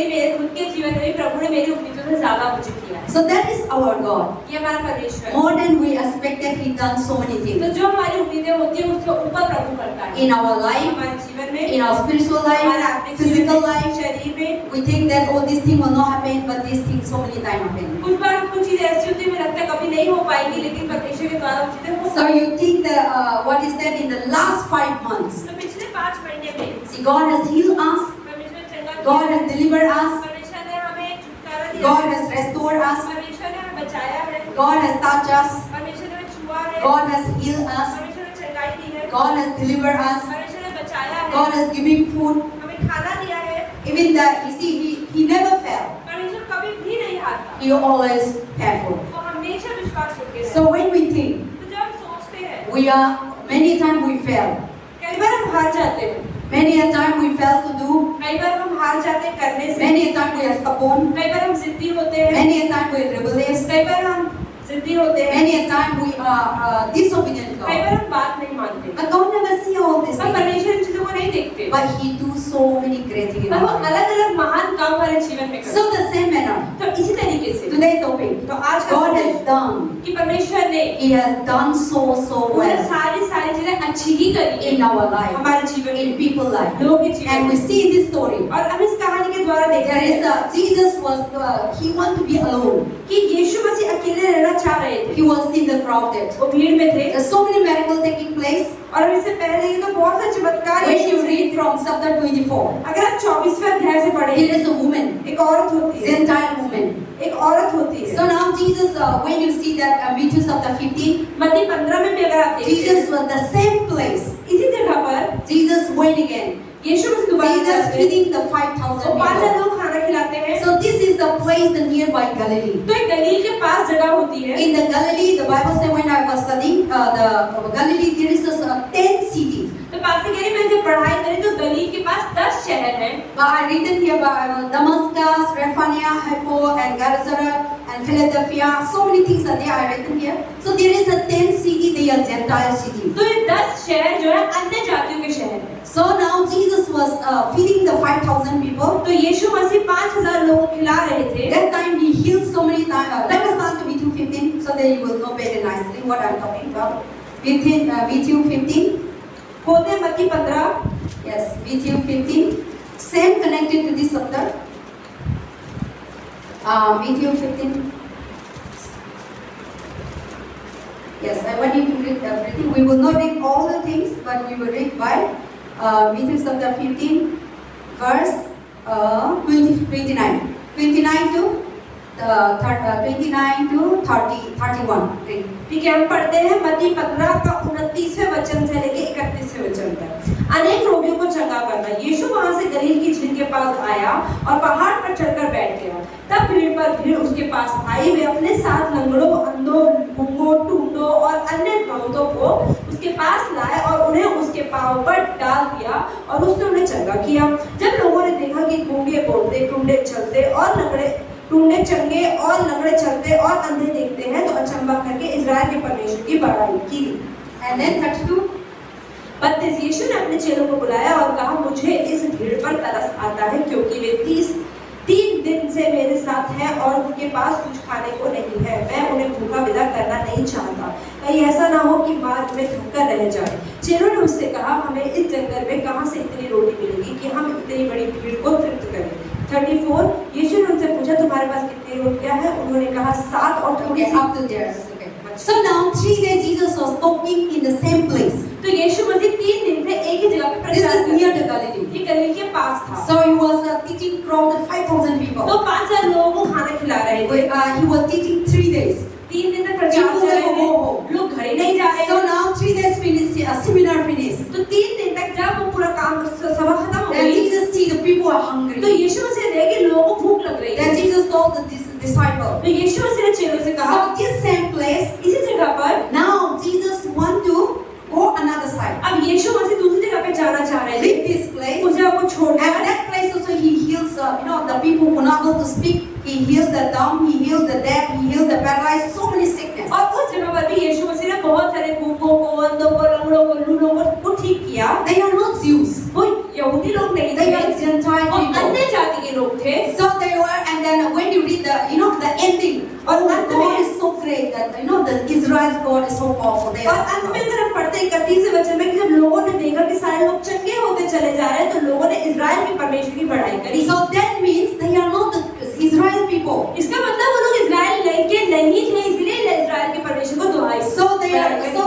मेरे खुद के जीवन में प्रभु ने मेरी उम्मीदों से ज़्यादा मुझे किया है। So that is our God. ये हमारा परमेश्वर है। More than we expected, He done so many तो things जो हमारी उम्मीदें होती हैं उसके ऊपर प्रभु करता है। in our life, हमारे जीवन में, in our spiritual हमारे life, आत्मिक physical जीवन में, life. शरीर में। We think that oh, this thing will not happen, but this thing so many times happen. कुछ बार कुछ चीज़ें ऐसी होती है हमें लगता है कभी नहीं हो पाएगी, लेकिन परमेश्वर के द्वारा वो चीज़ें हो। So you think that what is that in the last 5 months? तो पिछले 5 महीने में See, God has healed us. परमेश्वर ने चंगा किया। God has delivered us. परमेश्वर ने हमें छुटकारा दिया। God has restored us. परमेश्वर ने हमें बचाया है। God has touched us. परमेश्वर ने हमें छुआ है। God has healed us. परमेश्वर ने चंगाई दी है। God has delivered us. परमेश्वर ने बचाया है। God has given food. हमें खाना दिया है। Even that, you see, He never failed. परमेश्वर कभी भी नहीं हारता। He always faithful. वो हमेशा विश्वास करके रहता है। So when we think, तो जब हम सोचते हैं, we are many times we fail. कई बार हम हार जाते हैं। Many a time we fail to do. कई बार हम हार जाते हैं करने से। Many a time we are stubborn. कई बार हम जिद्दी होते हैं। Many a time we are rebellious. कई बार हम जिद्दी होते हैं। Many a time we are disobedient to कई God. बार हम बात नहीं मानते। But God never see all these हम things. परमेश्वर इन चीजों को नहीं देखते। But He do so many great things in पर our वो life. अलग-अलग महान काम हमारे जीवन में करते So the same manner, हैं। तो इसी तरीके से today's topic, तो आज का God संदेश has done. कि परमेश्वर ने He has done so उन्हें well सारी चीजें अच्छी ही करी in our life, हमारे जीवन in में, people's life. लोगों के जीवन And we में। see in this story, और हम इस कहानी के द्वारा देखते there is हैं Jesus was He want to be alone. कि यीशु मसीह अकेले रहना चाह रहे थे। He was in the crowded. वो भीड़ में थे There's so many miracles taking place. और हम इससे पहले ये तो बहुत से चमत्कार When you यीशु से- read from chapter 24, अगर आप 24वें अध्याय से पढ़ें, there is a woman, एक औरत होती है, Gentile woman. एक औरत होती है। So now Jesus, when you see that Matthew chapter 15, मत्ती 15 में भी अगर आप देखते हैं, Jesus was the same place. इसी जगह पर Jesus went again. यीशु मसीह दोबारा Jesus जाते हैं। feeding the तो 5,000 5,000 people. लोग खाना खिलाते हैं। So this is the place, the nearby Galilee. तो एक गलील के पास जगह होती है। In the Galilee, the Bible says when I was studying the Galilee, there is a 10 cities. तो पास्टर कह रहे हैं, मैं जब पढ़ाई करी तो गलील के पास 10 शहर हैं। But I written here about Damascus, Rephania, Hippo, and Gaza, and Philadelphia. So many things are there. I written here. So there is a 10 city. They are Gentile cities. तो ये 10 शहर जो है अन्य जातियों के शहर हैं। So now Jesus was feeding the 5,000 people. तो यीशु मसीह 5,000 लोगों को खिला रहे थे। That time he healed so many times. Let us start to Matthew 15 so that you will know very nicely what I'm talking about. Matthew 15. होते मत्ती 15, Yes, Matthew 15. Same connected to this chapter. Matthew 15. Yes, I want you to read everything. We will not read all the things, but we will read by Matthew chapter 15, verse 29. 29 to 31. Read. ठीक है, हम पढ़ते हैं मत्ती 15 का 29वें वचन से लेके 31वें वचन तक। अनेक रोगियों को चंगा करना। यीशु वहां से गलील की झील के पास आया और पहाड़ पर चढ़कर बैठ गया। तब भीड़ पर भीड़ उसके पास आई। वे अपने साथ लंगड़ों, अंधों, गूंगों, टूंडों और अन्य बहुतों को उसके पास लाए और उन्हें उसके पांव पर डाल दिया और उसने उन्हें चंगा किया। जब लोगों ने देखा कि गूंगे बोलते, टूंडे चलते और टूंडे चंगे और लंगड़े चलते और अंधे देखते हैं, तो अचंभा करके इज़राइल के परमेश्वर की बड़ाई की। And then 32. 32 यीशु ने अपने चेलों को बुलाया और कहा, मुझे इस भीड़ पर तरस आता है, क्योंकि वे 3 दिन से मेरे साथ हैं और उनके पास कुछ खाने को नहीं है। मैं उन्हें भूखा विदा करना नहीं चाहता, कहीं ऐसा ना हो कि मार्ग में थककर रह जाए। चेलों ने उससे कहा, हमें इस जंगल में कहाँ से इतनी रोटी मिलेगी कि हम इतनी बड़ी भीड़ को तृप्त करें। 34 यीशु ने उनसे पूछा, तुम्हारे पास कितनी रोटियां हैं? उन्होंने कहा 7 और थोड़ी Okay, C. up to there. Okay. So now 3 days Jesus was talking in the same place. तो यीशु मसीह 3 दिन से एक ही जगह पे This प्रचार is कर near रहे the थे। Galilee. ये गलील के पास था। So he was teaching from the 5,000 people. तो 5,000 लोगों को खाना खिला रहे थे। He was teaching 3 days. 3 दिन तक प्रचार People कर रहे never go थे। home. लोग घर ही नहीं जा रहे। So now 3 days finished, seminar finished. तो 3 दिन तक जब वो पूरा काम सभा खत्म हो Then गई, Jesus see the people are तो hungry. यीशु मसीह देखे कि लोगों को भूख लग रही Then है। Jesus told the disciple. तो यीशु मसीह ने चेलों से कहा, So this same place, इसी जगह पर now Jesus want to go another side. अब यीशु मसीह दूसरी जगह पे जाना चाह रहे Leave थे। this place. उस जगह को छोड़ At that place also he heals, the people who not able to speak. He healed the dumb, he healed the deaf, he healed the paralyzed, so many sickness. और उस जगह पर भी यीशु मसीह ने बहुत सारे गूंगों को, अंधों को, लंगड़ों को, लूलों को ठीक किया। They are not Jews. वो यहूदी लोग नहीं They थे, are Gentile वो people. अन्य जाति के लोग थे। So they were, and then when you read the, you know, the ending, और oh, अंत God में is so great that, you know, the Israel God is so powerful. They और अंत में अगर हम पढ़ते 31 वचन में कि जब लोगों ने देखा कि सारे लोग चंगे होते चले जा रहे हैं तो लोगों ने इजराइल के परमेश्वर की बड़ाई करी। So that means they are not the Israel people. इसका मतलब वो लोग इजराइल के नहीं थे, इसलिए इजराइल के परमेश्वर को दुहाई। So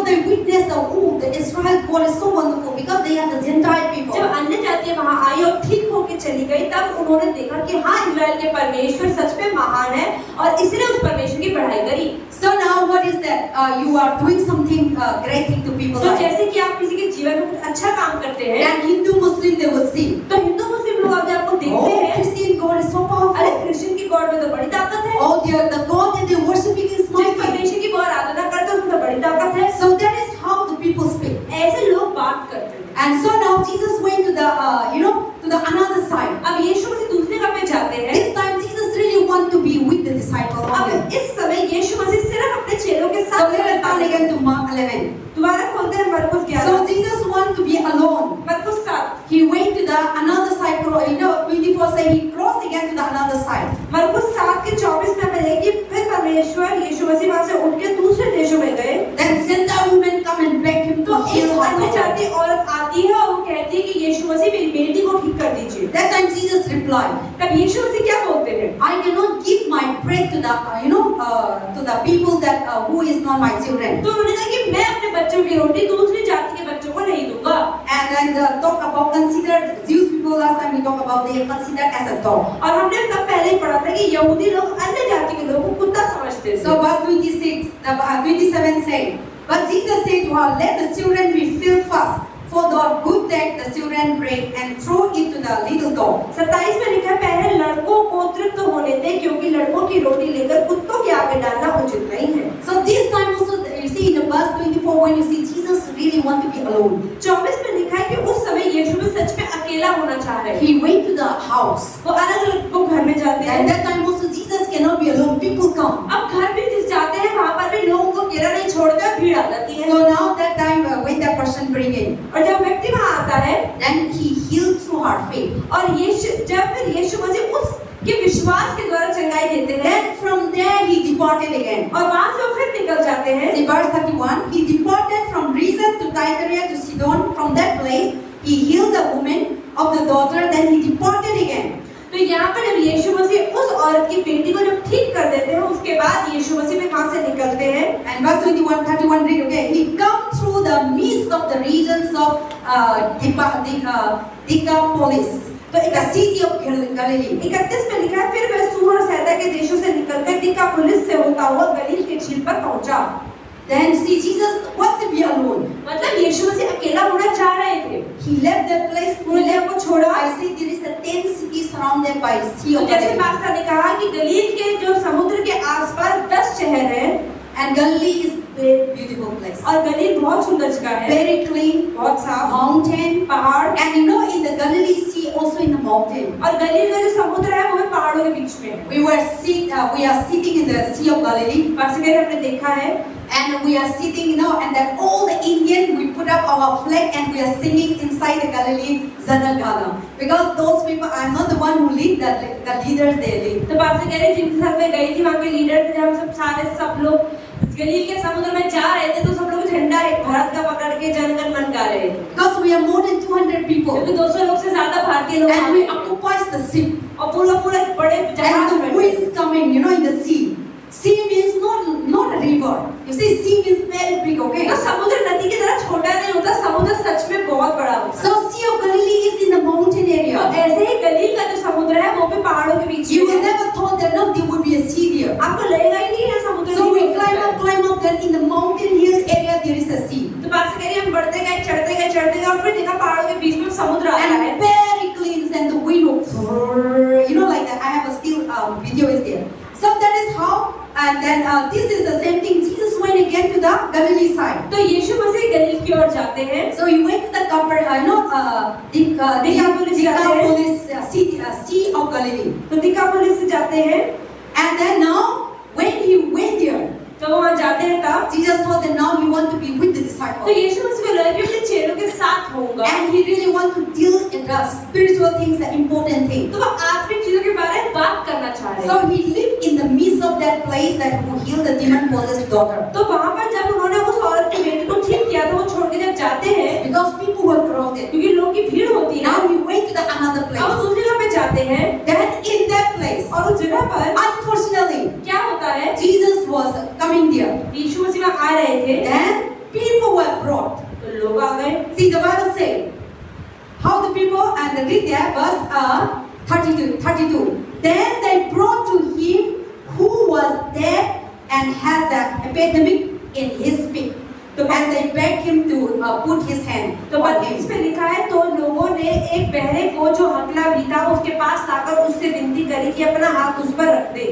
they witnessed the, oh, the Israel God is so wonderful because they are the Gentile people. जब अन्य जातियां वहां आई और ठीक होके चली गई तब उन्होंने देखा कि हाँ इजराइल के परमेश्वर सच में महान है और इसलिए उस परमेश्वर की बढ़ाई करी। So now what is that? You are doing something great thing to people. तो जैसे कि आप किसी के जीवन में कुछ अच्छा काम करते हैं, And Hindu Muslim they will see. तो हिंदू मुस्लिम लोग आगे आपको देखते Oh, हैं, Christian God is so powerful. अरे क्रिश्चियन की गॉड में तो बड़ी ताकत है, Oh, the God that they are worshiping is जिस mighty. परमेश्वर की वो आराधना करते हैं उसमें तो बड़ी ताकत है। So that is how the people speak. ऐसे लोग बात करते हैं। And so now Jesus went to the, you know, to the another side. अब यीशु मसीह दूसरे कप में जाते हैं। This time Jesus really want to be with the disciples only. अब इस समय यीशु मसीह सिर्फ अपने चेलों के So साथ let us turn again to Mark 11. दोबारा खोलते हैं मरकुस 11। So Jesus want to be alone. मरकुस 7 He went to the another side. You know, 24 say he crossed again to the another side. मरकुस 7 के 24 में हमें है कि फिर परमेश्वर यीशु मसीह वहां से उठ के दूसरे देशों में गए। Then Gentile women come and beg him तो to heal एक अन्य her. जाति औरत आती है और वो कहती है कि यीशु मसीह मेरी बेटी को ठीक कर दीजिए। That time Jesus replied, तब यीशु मसीह क्या बोलते हैं? I cannot give my bread to the, to the people that who is not my children. तो उन्होंने कहा कि मैं अपने बच्चों की रोटी दूसरी जाति के बच्चों को नहीं दूंगा। And then talk about consider Jewish people. Last time we talk about they are considered as a dog. और हमने तब पहले ही पढ़ा था कि यहूदी लोग अन्य जाति के लोगों को कुत्ता समझते थे। So verse 27 say, but Jesus said to her, let the children be filled first. For the good take the children bread and throw it to the little dog. 27 में लिखा है पहले लड़कों को तृप्त होने दे क्योंकि लड़कों की रोटी लेकर कुत्तों के आगे डालना उचित नहीं है। So this time also you see in the verse 24 when you see Jesus really want to be alone. 24 में लिखा है कि उस समय यीशु भी सच में अकेला होना चाह रहे हैं। He went to the house. वो अलग-अलग वो घर में जाते हैं। And that time also Jesus cannot be alone. People come. अब घर भी जिस जाते हैं वहाँ पर भी लोगों को अकेला नहीं छोड़कर भीड़ आ जाती है। So now that time when that person bring in, और जब व्यक्ति वहाँ आता है, then he healed through her faith. और जब फिर यीशु मसीह उसके विश्वास के द्वारा चंगाई देते हैं, Then from there he departed again. और वहाँ से वो फिर निकल जाते हैं। See verse 31. He departed from Reason to Tyre to Sidon. From that place he healed the woman of the daughter. Then he departed again. तो यहाँ पर जब यीशु मसीह उस औरत की बेटी को जब ठीक कर देते हैं, उसके बाद यीशु मसीह में कहाँ से निकलते हैं? And verse 31 read okay. He come through the midst of the regions of Decapolis, the city of Galilee. 31 में लिखा है फिर वह सूर और सैदा के देशों से निकलकर दिकापुलिस से होता हुआ गलील के झील पर पहुंचा। Then see Jesus want to be alone. मतलब यीशु मसीह अकेला होना चाह रहे थे। He left that place. उन्होंने को छोड़ा। I say there is a 10 cities surrounded by sea तो of जैसे Galilee. पास्टर ने कहा कि गलील के जो समुद्र के आसपास 10 शहर हैं And Galilee is very beautiful place. और गलील बहुत सुंदर जगह है, Very clean, बहुत साफ, mountain, पहाड़, and you know in the Galilee Sea also in the mountain. और गलील का जो समुद्र है वो भी पहाड़ों के बीच में है। We are sitting in the Sea of Galilee, pastor कह रहे हमने देखा है and we are sitting, and then all the Indian we put up our flag and we are singing inside the Galilee Zanagana. Because those people, I'm not the one who lead the leaders they lead. तो pastor कह रहे जिनके साथ मैं गई थी वहाँ के लीडर थे, हम सब लोग गलील के समुद्र में जा रहे थे तो सब लोग झंडा एक भारत का पकड़ के जनगण मन गा रहे थे। Because we are more than 200 people, क्योंकि 200 लोग से ज्यादा भारतीय लोग and we हैं। occupies the ship, और पूरा बड़े जहाज and में the winds coming, in the sea. Sea means not a river. You see, sea means very big, okay? तो समुद्र नदी की तरह छोटा नहीं होता, समुद्र सच में बहुत बड़ा होता है। So Sea of Galilee is in the mountain तो area. ऐसे ही गलील का जो समुद्र है वो भी पहाड़ों के बीच You में will है। never thought that no, there would be a sea there. आपको लगेगा ही नहीं है समुद्र So we नहीं climb up, then in the mountain hill area there is a sea. तो पास्टर कह रहे हम बढ़ते गए चढ़ते गए और फिर देखा पहाड़ों के बीच में समुद्र आ रहा है। And very clean, and the wind will, like that. I have a still video is there. So that is how, and then this is the same thing. Jesus went again to the Galilee side. तो यीशु मसीह गलील की ओर जाते हैं। So he went to the Decapolis Sea of Galilee. तो दिकापुलिस से जाते हैं। And then now, when he went there, तो वहाँ जाते हैं तब Jesus thought that now he want to be with the तो disciples. यीशु मसीह को लगा कि अपने चेलों के साथ होऊंगा। And he really want to deal with the spiritual things, the important things. तो वो आत्मिक चीजों चीजों के बारे में बात करना चाह रहे हैं। So he lived in the midst of that place that who healed the demon-possessed daughter. तो वहाँ पर जब उन्होंने उस औरत की बेटी को ठीक किया तो वो छोड़ के जब जाते हैं, Because people were crowded. क्योंकि लोगों की भीड़ होती है, Now he went to the another अब place. दूसरी जगह पे जाते हैं, Then in that place, और उस जगह पर unfortunately, क्या होता है, Jesus was coming there. यीशु मसीह वहाँ आ रहे थे, Then people were brought. तो लोग आ गए। See, the Bible says how the people, and the read there verse 32. Then they brought to him who was dead and has the epidemic in his feet. And they begged him to put his hand तो on इस him. पे लिखा है, तो लोगों ने एक बहरे को जो हकला भी था उसके पास लाकर उससे विनती करी कि अपना हाथ उस पर रख दे।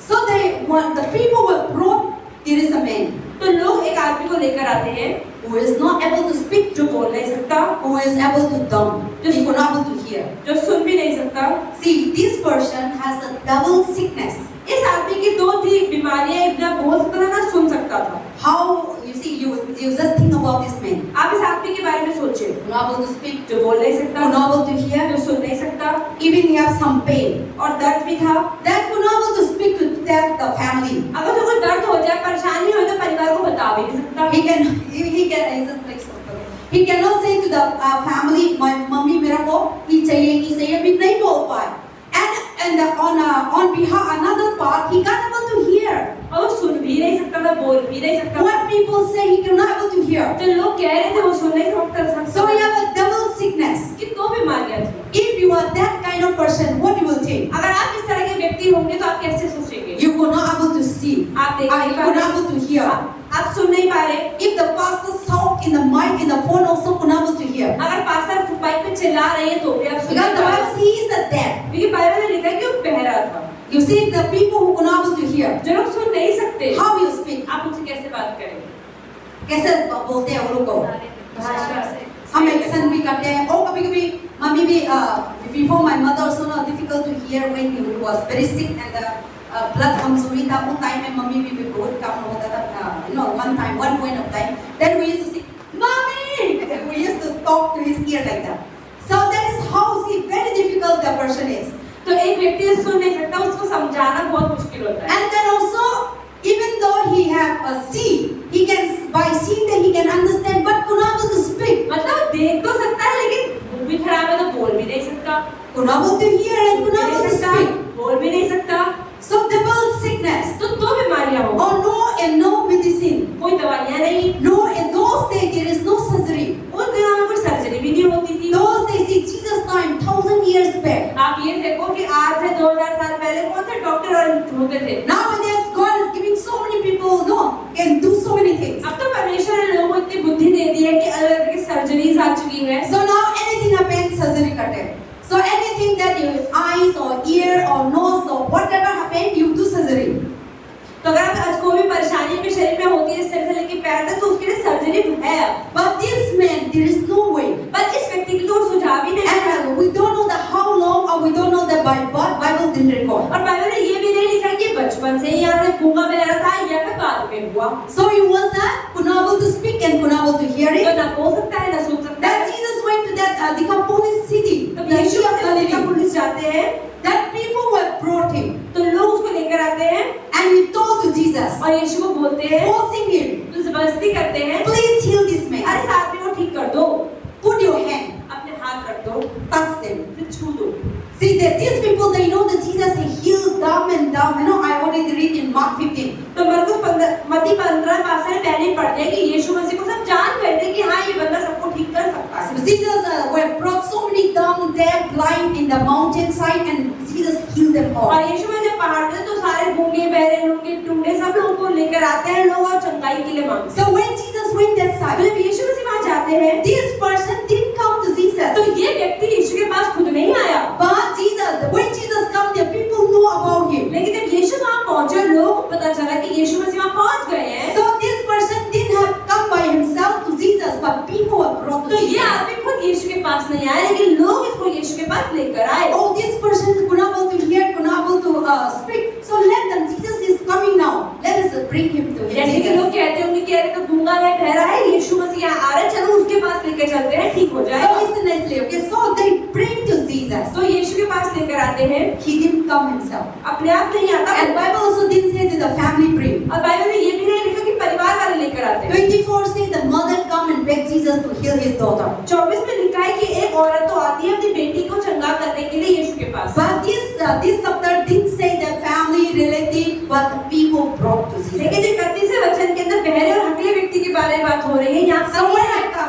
So the people were brought. There is a man तो लोग एक आदमी को लेकर आते हैं who is not able to speak, जो बोल नहीं सकता, who is able to dumb, he was not able to hear. जो सुन भी नहीं सकता। See, this person has a double sickness. इस आदमी की दो थी बीमारियां, एक ना बोल सकता था ना सुन सकता था। How, you see, you just think about this man. आप इस आदमी के बारे में सोचे, Not able to speak, जो बोल नहीं सकता, not able to hear, जो सुन नहीं सकता, even he has some pain. और दर्द भी था। That could not able to speak to the family. अगर तो कोई दर्द हो जाए, परेशानी हो तो परिवार को बता भी नहीं सकता। He cannot say to the family, my mummy मेरा को ये चाहिए अभी नहीं बोल पाए. And on behalf another part, he can't able to hear. और वो सुन भी नहीं सकता था, बोल भी नहीं सकता था। What people say, he cannot able to hear. जो लोग कह रहे थे वो सुन नहीं सकता। So he have a double sickness. कि दो बीमारियां थी। If you are that kind of person, what you will think? अगर आप इस तरह के व्यक्ति होंगे तो आप कैसे सोचेंगे? You could not able to see. आप देख You नहीं पा could रहे, not able to hear. आप सुन नहीं पा रहे। If the pastor shout in the mic in the phone, also could not able to hear. अगर पास्टर माइक पे चिल्ला रहे हैं तो भी आप सुन Because नहीं the पा Bible रहे। says he is a deaf. क्योंकि बाइबल में लिखा है कि वो बहरा था। You see, the people who could not able to hear, जो लोग सुन नहीं सकते, how you speak? आप उनसे कैसे बात करेंगे? कैसे बोलते हैं वो लोग को? भाषा से। हम एक्शन भी करते हैं और कभी-कभी मम्मी भी before my mother also not difficult to hear when he was very sick and the blood कमजोरी था उन टाइम में मम्मी भी बहुत काम होता था one point of time then we used to say mommy we used to talk to his ear like that so that is how see very difficult the person is तो एक व्यक्ति सुन नहीं सकता, उसको समझाना बहुत मुश्किल होता है। and then also even though he have a see he can by seeing that he can understand but could not able to speak मतलब देख तो सकता है लेकिन मुंह भी खराब है तो बोल भी नहीं सकता, could not able to hear and could not able to speak बोल भी नहीं सकता। so double sickness तो दो बीमारियां हो, or no and no medicine कोई दवाइयां नहीं, no in those days there is no surgery उस दिनों में कोई सर्जरी भी नहीं होती थी। those days in Jesus time 1000 years back आप ये देखो कि आज से 2000 साल पहले कौन से डॉक्टर और होते थे। nowadays God is giving so many people no can do so many things अब तो परमेश्वर ने लोगों को इतनी बुद्धि दे दी है कि अलग अलग की सर्जरीज आ चुकी है। so now anything happens surgery करते हैं so anything that your eyes or ear or nose or whatever happen you do surgery तो अगर आप आज कोई भी परेशानी भी शरीर में होती है, सिर से लेकर पैर तक, तो उसके लिए सर्जरी है। but this man there is no way पर इस व्यक्ति के लिए तो सुझाव ही नहीं है। and we don't know the how long or we don't know the Bible didn't record और बाइबल में ये भी नहीं लिखा कि बचपन से ही यहाँ से गूंगा में रहा था या फिर बाद में हुआ। so he was could not able to speak and could not able to hear it तो ना बोल सकता है ना सुन सकता that है। Jesus went to that decomposed city तो the यीशु Sea of अपने Galilee पुलिस जाते हैं that people were brought him तो लोग उसको लेकर आते हैं and he told to Jesus और यीशु को बोलते हैं, forcing him तो जबरदस्ती करते हैं, please heal this man अरे इस आदमी को ठीक कर दो, put your hand अपने हाथ रख दो, touch them फिर छू दो। see that these people they know that Jesus he healed dumb and dumb you know I already read in Mark 15 तो मत्ती 15 पास में पहले पढ़ते हैं कि यीशु मसीह को सब जान गए थे कि हाँ ये बंदा सबको ठीक कर सकता है। so Jesus were brought so many dumb deaf blind in the mountainside and Jesus healed them all और यीशु में जब पहाड़ पे तो सारे गूंगे बहरे लूंगे टूंगे सब लोगों को लेकर आते हैं लोग और चंगाई के लिए मांगते so when Jesus went that हैं। side जब यीशु मसीह वहाँ जाते हैं this person didn't come to Jesus तो ये व्यक्ति यीशु के पास खुद नहीं आया, but Jesus when Jesus come there people know about him लेकिन जब यीशु वहाँ पहुँचे लोगों को पता चला कि यीशु मसीह वहाँ पहुँच गए हैं so this person didn't have come by himself to Jesus but people were brought to तो ये Jesus आदमी खुद यीशु के पास नहीं आए लेकिन लोग इसको यीशु के पास लेकर आए। oh this person is not able to hear could not able to speak so let them Jesus is coming now let us bring him to जैसे कि लोग कहते होंगे कि अरे तो गूंगा है बहरा है यीशु मसीह यहाँ आ रहे हैं चलो उसके पास लेकर चलते हैं ठीक हो so जाएगा। listen nicely okay so they bring to Jesus तो यीशु के पास लेकर आते हैं, he didn't didn't come himself. अपने आप नहीं आता। And Bible also didn't say that the family bring. और बाइबल में ये भी नहीं लिखा कि परिवार वाले लेकर आते हैं। 24 say the mother come and beg Jesus to heal his daughter. 24 में लिखा है कि एक औरत तो आती है अपनी बेटी को चंगा करने के लिए यीशु के पास। But this chapter didn't say the family relative, but the people brought to Jesus. लेकिन 31वें वचन के अंदर बहरे और हकले व्यक्ति के बारे में बात हो रही है। यहाँ So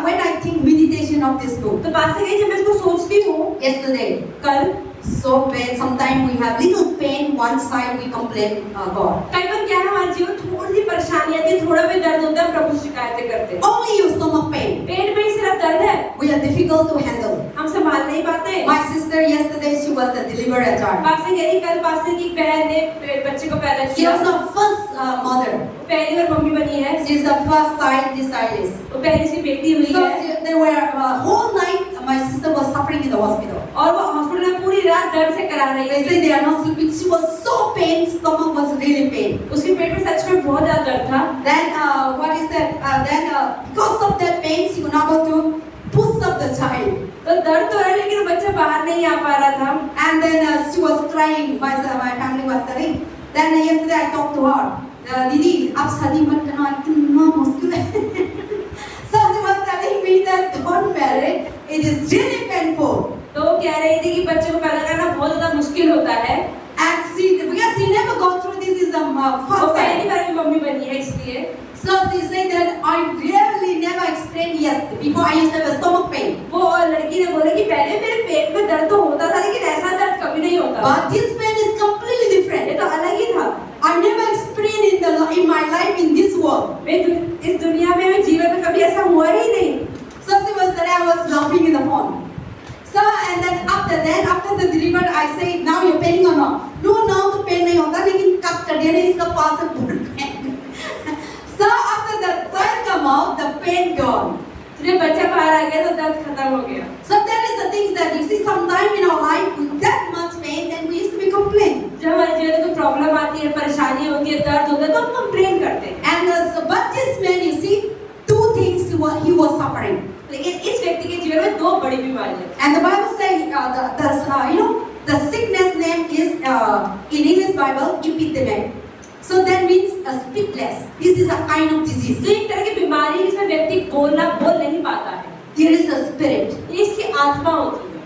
when I think meditation of this book, तो पास से गई जब मैं इसको सोचती हूँ yesterday, कल, so when sometimes we have little pain one side, we complain God. कई बार क्या है हमारे जीवन थोड़ी सी परेशानी आती है, थोड़ा भी दर्द होता है, प्रभु शिकायतें करते हैं। Only your stomach pain. पेट में ही सिर्फ दर्द है, We are difficult to handle. हम संभाल नहीं पाते। My sister yesterday, she was a delivered a child. पास से गई कल, पास से की बहन ने बच्चे को पैदा She किया। was the first mother. पहली बार मम्मी बनी है। She is the first child, this child is. वो पहली सी बेटी हुई So है। there were whole night. My sister was suffering in the hospital. और वो हॉस्पिटल में पूरी रात दर्द से करा रही They है। say they are not sleeping. She was so pain. Stomach was really pain. उसके पेट में सच में बहुत ज्यादा दर्द था। Then what is that? Because of that pain, she was not able to push up the child. तो दर्द तो है लेकिन बच्चा बाहर नहीं आ पा रहा था। And then she was crying. My family was telling. Then yesterday I talked to her. Didi, आप शादी मत करना, इतना मुश्किल है. So she was telling me that don't marry. It is really painful. तो वो कह रही थी कि बच्चे को पैदा करना बहुत ज्यादा मुश्किल होता है। And because she never gone through this is the वो first पहली time. बार में मम्मी बनी है इसलिए। So she said that I really never experienced yes. Before I used to have a stomach pain. वो लड़की ने बोला कि पहले मेरे पेट में दर्द तो होता था लेकिन ऐसा दर्द कभी नहीं होता। But this pain is completely ये different. तो अलग ही था। I never experienced in my life in this world. इस दुनिया में जीवन में कभी ऐसा हुआ ही नहीं। So she was there. I was laughing in the phone. So and then after the delivery, I say now you're paining or not? No, now the pain नहीं होता लेकिन cut कर दिया नहीं इसका possible pain. So after the child come out, the pain gone. जब बच्चा बाहर आ गया तो दर्द खत्म हो गया। So that is the things that you see sometime in our life with that much pain, then we used to be complain. जब हमारे जीवन में कोई प्रॉब्लम आती है, परेशानी होती है, दर्द होता है तो हम कंप्लेन करते हैं। And but this man, you see, two things he was suffering. लेकिन इस व्यक्ति के जीवन में दो बड़ी बीमारियां। And the Bible says the sickness name is in English Bible epidemic. So that means speechless. This is a kind of disease. तो एक तरह की बीमारी है जिसमें व्यक्ति बोल नहीं पाता है। There is a spirit. ये इसकी आत्मा होती है।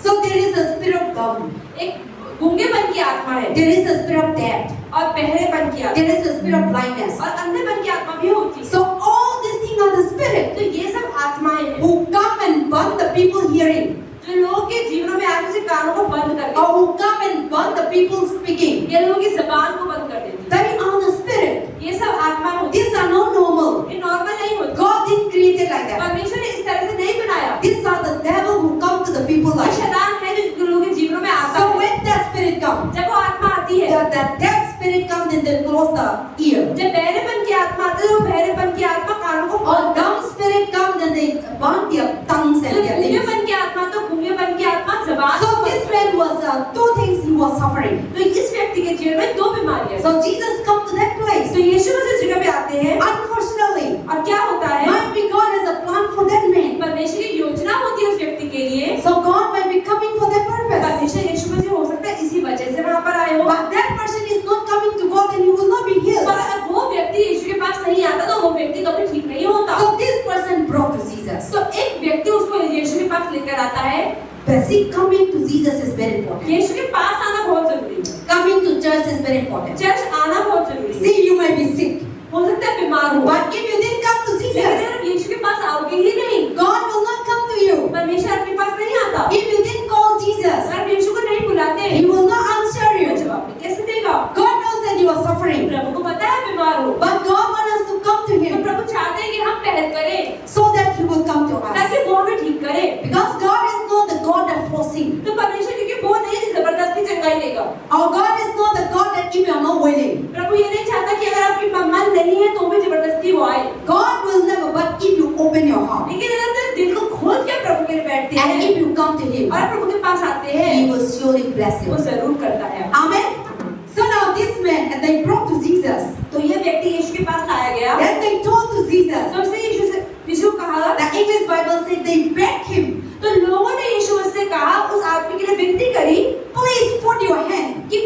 So there is a spirit of dumb. एक गूंगेपन की आत्मा है। There is a spirit of death. और बहरेपन की आत्मा। There is a spirit of blindness. और अंधेपन की आत्मा भी होती है। So all these things are the spirit तो ये सब आत्माएं हैं who come and burn the people hearing, जो लोगों के जीवनों में आने से कानों को बंद कर or who come and burn the people speaking. ये लोगों की जबान को बंद कर देती है। They are the spirit. ये सब आत्माएं होती These are not normal. है। ये नॉर्मल नहीं होती। God didn't create it like that. परमेश्वर ने इस तरह से नहीं बनाया। These are the devil who come to the people ये like that. शैतान है जो लोगों के जीवनों में आता So है। when that spirit comes, जब वो आत्मा आती है, that spirit comes and they close the ear. जब बहरेपन की आत्मा आती है, वो बहरेपन की आत्मा कानों को Or बंद dumb spirit comes and they burn their tongues and their lips. गूंगेपन की आत्मा तो गूंगेपन की आत्मा जबान So को this बंद man was two things he was suffering. तो इस व्यक्ति के जीवन में दो बीमारियां हैं। So Jesus come to that place. तो यीशु उस जगह पे आते हैं Unfortunately, और क्या होता है? might be God has a plan for that man. परमेश्वर की योजना होती है उस व्यक्ति के लिए। So God might be coming for that purpose. परमेश्वर यीशु मसीह हो सकता है इसी वजह से वहाँ पर आए हो। But that person is not coming to God and he will not be healed. पर अगर वो व्यक्ति यीशु के पास नहीं आता तो वो व्यक्ति कभी ठीक नहीं होता। So this person brought to Jesus. तो एक व्यक्ति उसको यीशु के पास लेकर आता है। Basic coming to Jesus is very important. यीशु के पास आना बहुत जरूरी है। Coming to church is very important. Church आना बहुत जरूरी है। See, you might be sick. हो सकता है बीमार हो। But if you didn't come to लेकिन Jesus, अगर आप यीशु के पास आओगे ही नहीं, God will not come to you. परमेश्वर आपके पास नहीं आता। If you didn't call Jesus, अगर आप यीशु को नहीं बुलाते, He will not answer वो you. जवाब भी कैसे देगा? God knows that you are suffering. प्रभु को पता है बीमार हो, But God wants us to come to तो Him प्रभु चाहते हैं कि हम पहल करें so that He will come to us. ताकि वो हमें ठीक करे। Because God is not the God that forcing. तो परमेश्वर क्योंकि वो नहीं जबरदस्ती चंगाई देगा। Our God is not the God that if you are not willing. प्रभु ये नहीं चाहता कि अगर आपकी मन नहीं है तो भी जबरदस्ती वो आए। God will never, but if you open your heart लेकिन अगर आप दिल को खोल के प्रभु के लिए बैठते and हैं if you come to Him, और प्रभु के पास आते हैं, He will surely bless वो you. जरूर करता है। Amen. So now this man, and they brought to Jesus. तो ये व्यक्ति यीशु के पास लाया गया। Then they told to Jesus. तो उसने यीशु को कहा, The English Bible said they begged him, तो लोगों ने यीशु से कहा, उस आदमी के लिए विनती करी please put your hand. कि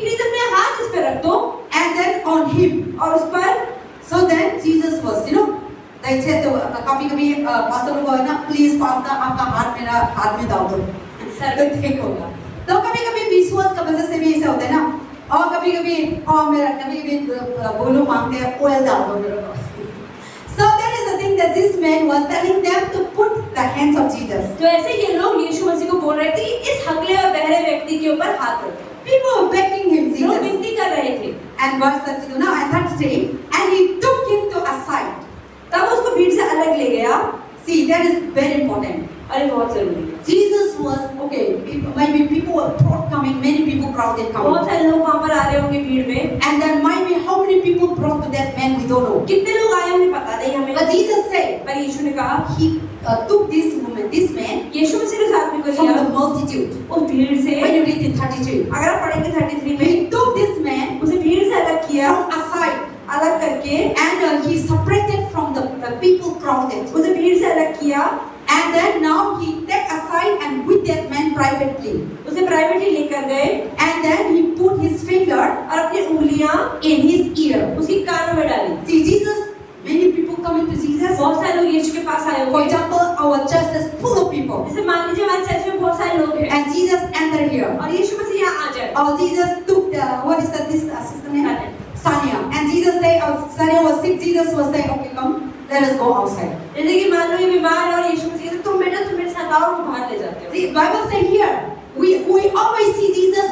जैसे तो कभी-कभी पास्टर लोग बोले ना प्लीज पास्टर आपका हाथ मेरा हाथ में डाल दो सर तो ठीक होगा। तो कभी-कभी विश्वास का वजह से भी ऐसा होता है ना, और कभी-कभी मेरा कभी-कभी बोलो मांगते हैं ऑयल डाल दो मेरे को। So that is the thing that this man was telling them to put the hands of Jesus. तो ऐसे ये लोग यीशु मसीह को बोल रहे थे कि इस हकले और बहरे व्यक्ति के ऊपर हाथ रखो। People were begging him, लोग Jesus. विनती कर रहे थे। And verse 32 now and 33, and he took him to a side. तब उसको भीड़ से अलग ले गया। See, that is very important. अरे बहुत जरूरी है। Jesus was okay. Maybe people were coming, many people crowded coming. बहुत सारे लोग वहाँ पर आ रहे होंगे भीड़ में। And then maybe how many people brought to that man, we don't know. कितने लोग आए होंगे पता नहीं हमें। But Jesus said, पर यीशु ने कहा he took this woman, this man, यीशु मसीह ने साथ में को from लिया the multitude. उस भीड़ से। When you read in 33, अगर आप पढ़ेंगे 33 में he took this man उसे भीड़ से अलग किया, from aside, अलग करके and he separated from the people crowded. उसे भीड़ से अलग किया, And then now he take aside and with that man privately. उसे प्राइवेटली लेकर गए And then he put his finger और अपनी उंगलियां in his ear. उसकी कानों में डाली। See, Jesus, many people coming to Jesus. बहुत सारे लोग यीशु के पास आए For होंगे। example, our church is full of people. जैसे मान लीजिए हमारे चर्च में बहुत सारे लोग हैं And Jesus entered here. और यीशु मसीह यहाँ आ जाए। Or Jesus took the, what is that, this sister name? Sanya. And Jesus said, Sanya was sick. Jesus was saying, okay, come, let us go outside. जैसे कि मान लो ये बीमार है और यीशु मसीह तुम बेटा तुम मेरे साथ आओ, वो बाहर ले जाते हो। See, Bible say here, we always see Jesus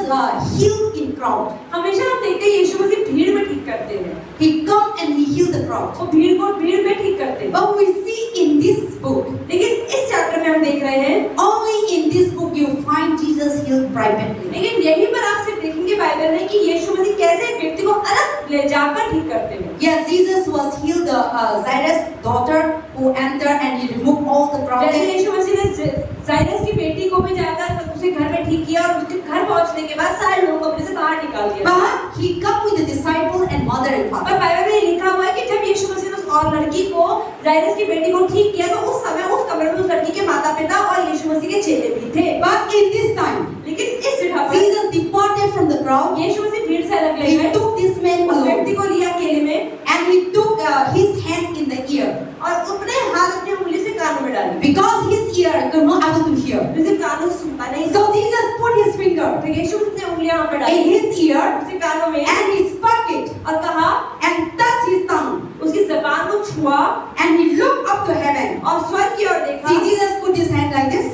healed in crowd. हमेशा हम देखते हैं यीशु मसीह भीड़ में ठीक करते हैं। He come and he healed the crowd. वो भीड़ को भीड़ में ठीक करते हैं। But we see in this book, लेकिन इस चैप्टर में हम देख रहे हैं only in this book you find Jesus healed privately. लेकिन यहीं पर आप सिर्फ देखेंगे बाइबल में कि यीशु मसीह कैसे एक व्यक्ति को अलग ले जाकर ठीक करते हैं। Yes, Jesus was healed the Jairus' daughter who entered and he removed all the crowd. जैसे यीशु मसीह ने जायरस की बेटी को भी जाकर उसे घर में ठीक किया और उसके घर पहुंचने के बाद सारे लोगों को अपने से बाहर निकाल दिया। But he come with the disciple and mother and father. पर बाइबल में लिखा हुआ है कि जब यीशु मसीह ने उस और लड़की को जायरस की बेटी को ठीक किया तो उस समय उस कमरे में उस लड़की के माता-पिता और यीशु मसीह के चेले भी थे। But in this time, लेकिन इस जगह पर Jesus departed from the crowd. यीशु मसीह भीड़ से अलग ले He गए। took this man उस व्यक्ति alone को लिया अकेले में and he took his hand in the ear और अपने हाथ अपनी उंगली से कानों में डाली because his ear could not able to hear. उसे कानों से सुनता नहीं। So Jesus put his finger तो यीशु मसीह ने उंगलियां वहां पे in डाली his ear उसे कानों में and he spoke it और कहा and touched his tongue उसकी जबान को छुआ and he looked up to heaven. और स्वर्ग की ओर देखा। See, Jesus put his hand like this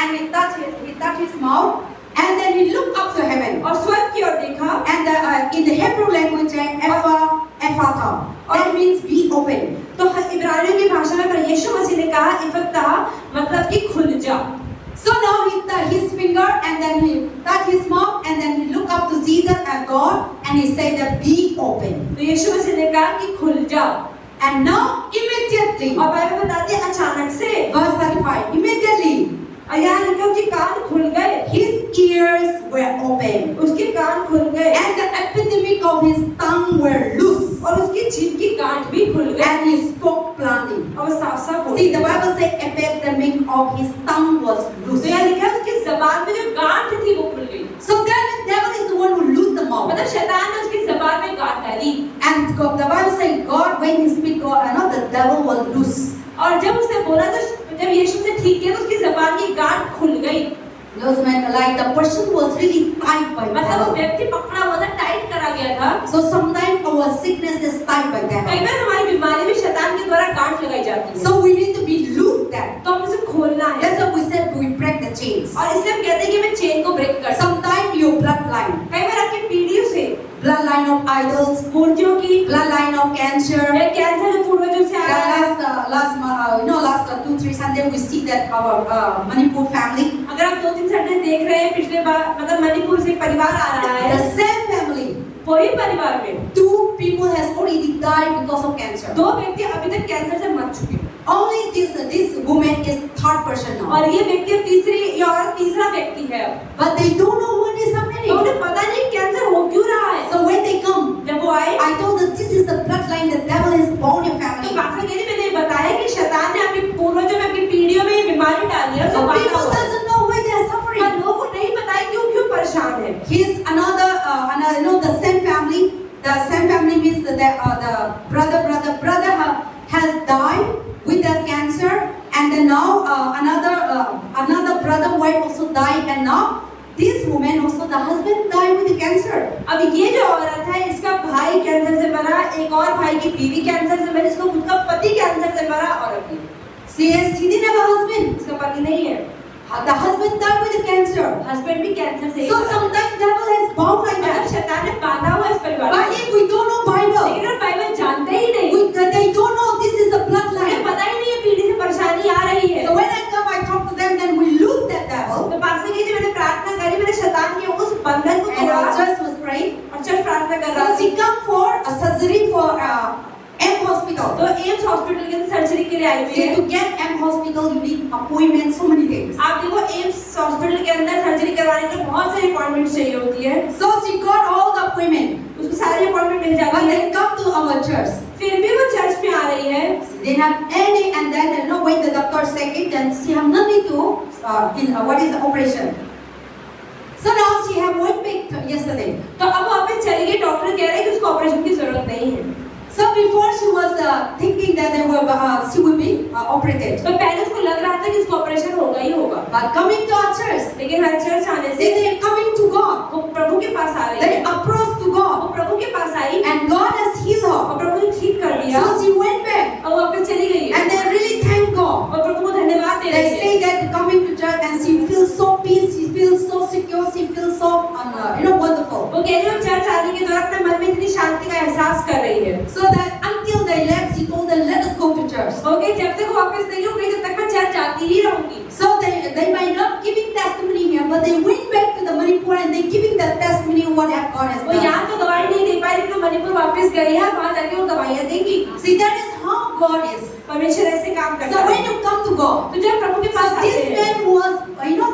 and he touched his mouth and then he looked up to heaven. और स्वर्ग की ओर देखा And in the Hebrew language, Ephata, that means be open. तो इब्रानियों की भाषा में पर यीशु मसीह ने कहा इफता मतलब कि खुल जा। So now he touched his finger and then he touched his mouth and then he looked up to Jesus and God and he said that be open. तो यीशु मसीह ने कहा कि खुल जा And now immediately, और बाइबल बताती है अचानक से verse 35, immediately और यहाँ लिखा उसके कान खुल गए his ears were open उसके कान खुल गए and the epidemic of his tongue were loose और उसकी जीभ की गांठ भी खुल गई and he spoke plainly. और वो साफ साफ बोल See, the Bible says epidemic of his tongue was loose. तो यहाँ लिखा है उसकी जबान में जो गांठ थी वो खुल गई। So then the devil is the one who loosed the mouth. मतलब शैतान ने उसकी जबान में गांठ डाली And God, the Bible says God, when he speak, God, not the devil was loose. और जब उसने बोला तो जब यीशु ने ठीक किया तो उसकी जबान की गांठ खुल गई। Those men, like the person was really tied by मतलब वो devil. व्यक्ति पकड़ा हुआ था, टाइट करा गया था। So sometimes our sickness is tied by कई devil. बार हमारी बीमारी में शैतान के द्वारा गांठ लगाई जाती है। So we need to be loose that. तो हमें उसे खोलना है। That's why we said we break the chains. और इसलिए हम कहते हैं कि मैं चेन को ब्रेक कर सकता हूं। Sometimes your bloodline, कई बार आपकी पीढ़ियों से bloodline of idols, मूर्तियों की bloodline of cancer. या कैंसर जो पूर्वजों से आ रहा है। Last 2-3 Sunday we see that our Manipur family, अगर आप 2-3 संडे देख रहे हैं पिछले बार मतलब मणिपुर से एक परिवार आ रहा है। the same family, वही परिवार में 2 people has already died because of cancer. 2 व्यक्ति अभी तक कैंसर से मर चुके हैं। Only this woman is third person now. और ये व्यक्ति अब ये औरत तीसरा व्यक्ति है। But they don't know what is तो happening. उन्हें पता नहीं कैंसर हो क्यों रहा है। So when they come, जब वो आए I told them this is the bloodline the devil is born in तो family. पास्टर कहते मैंने बताया कि शैतान ने आपके पूर्वजों में आपकी पीढ़ियों में ये बीमारी डाली है। So तो people doesn't know why they are पर suffering. लोगों को नहीं पता है क्यों परेशान है। Here's another the same family. The same family means that the brother has died and now this woman also, the husband died with the cancer. अब ये जो औरत है, इसका भाई कैंसर से मरा, एक और भाई की बीवी कैंसर से मरी, इसको खुद का पति कैंसर से मरा और अभी She didn't have a husband. इसका पति नहीं है, The husband died with the cancer. Husband भी कैंसर से ही So मरा। sometimes devil has bound like मतलब that. शैतान ने बांधा हुआ इस परिवार But को। if we don't know Bible, लेकिन हम बाइबल जानते ही नहीं, they don't know this is the हमें bloodline. पता ही नहीं है पीढ़ी से परेशानी आ रही है। So when I come, I talk to them, then we lose that devil. तो पास्टर की जब मैंने प्रार्थना करी, मैंने शैतान के उस बंधन को And तोड़ा our church was praying. और चर्च प्रार्थना कर रहा So she come for a surgery for M hospital. तो एम्स हॉस्पिटल के अंदर सर्जरी के लिए आई हुई See, है। to get M hospital, you need appointment, so many things. आप देखो एम्स हॉस्पिटल के अंदर सर्जरी करवाने के लिए बहुत सारी अपॉइंटमेंट चाहिए होती है, So she got all the appointment. उसको सारी अपॉइंटमेंट मिल But जाती है, they come to our church. फिर भी वो चर्च में आ रही है। They have any, and then when the doctor say it, then she have nothing to what is the operation. So now she have went back yesterday. तो अब वापस चली गई, डॉक्टर कह रहे हैं कि उसको ऑपरेशन की जरूरत नहीं है। So before she was thinking that she will be operated. तो पहले उसको लग रहा था कि उसको ऑपरेशन होगा ही होगा, But coming to our church, लेकिन हर चर्च आने से they are coming to God. वो प्रभु के पास आ रही They है, approach to वो God, प्रभु के पास आई and God has healed her. और प्रभु ने ठीक कर दिया So she went back, और वो वापस चली गई है and they really thank God. और प्रभु को धन्यवाद दे They रही है। say that coming to church, and she feels so peace, she feels so secure, she feels so wonderful. वो कह रही है चर्च आने के दौरान अपने मन में इतनी शांति का एहसास कर रही है। So that until they left, she told them, let us go to church. Okay, जब तक वो वापस नहीं होगी तब तक मैं चर्च आती ही रहूंगी। So they might not giving testimony here, but they went back to the Manipur and they giving the testimony what God has वो done. यहाँ तो दवाई नहीं दे पाई, लेकिन मणिपुर वापस गई है, वहाँ जाके वो दवाइयाँ देंगी। See, that is how God is. परमेश्वर ऐसे काम करता So है। when you come to God, तो जब प्रभु के पास so आते this हैं, man was,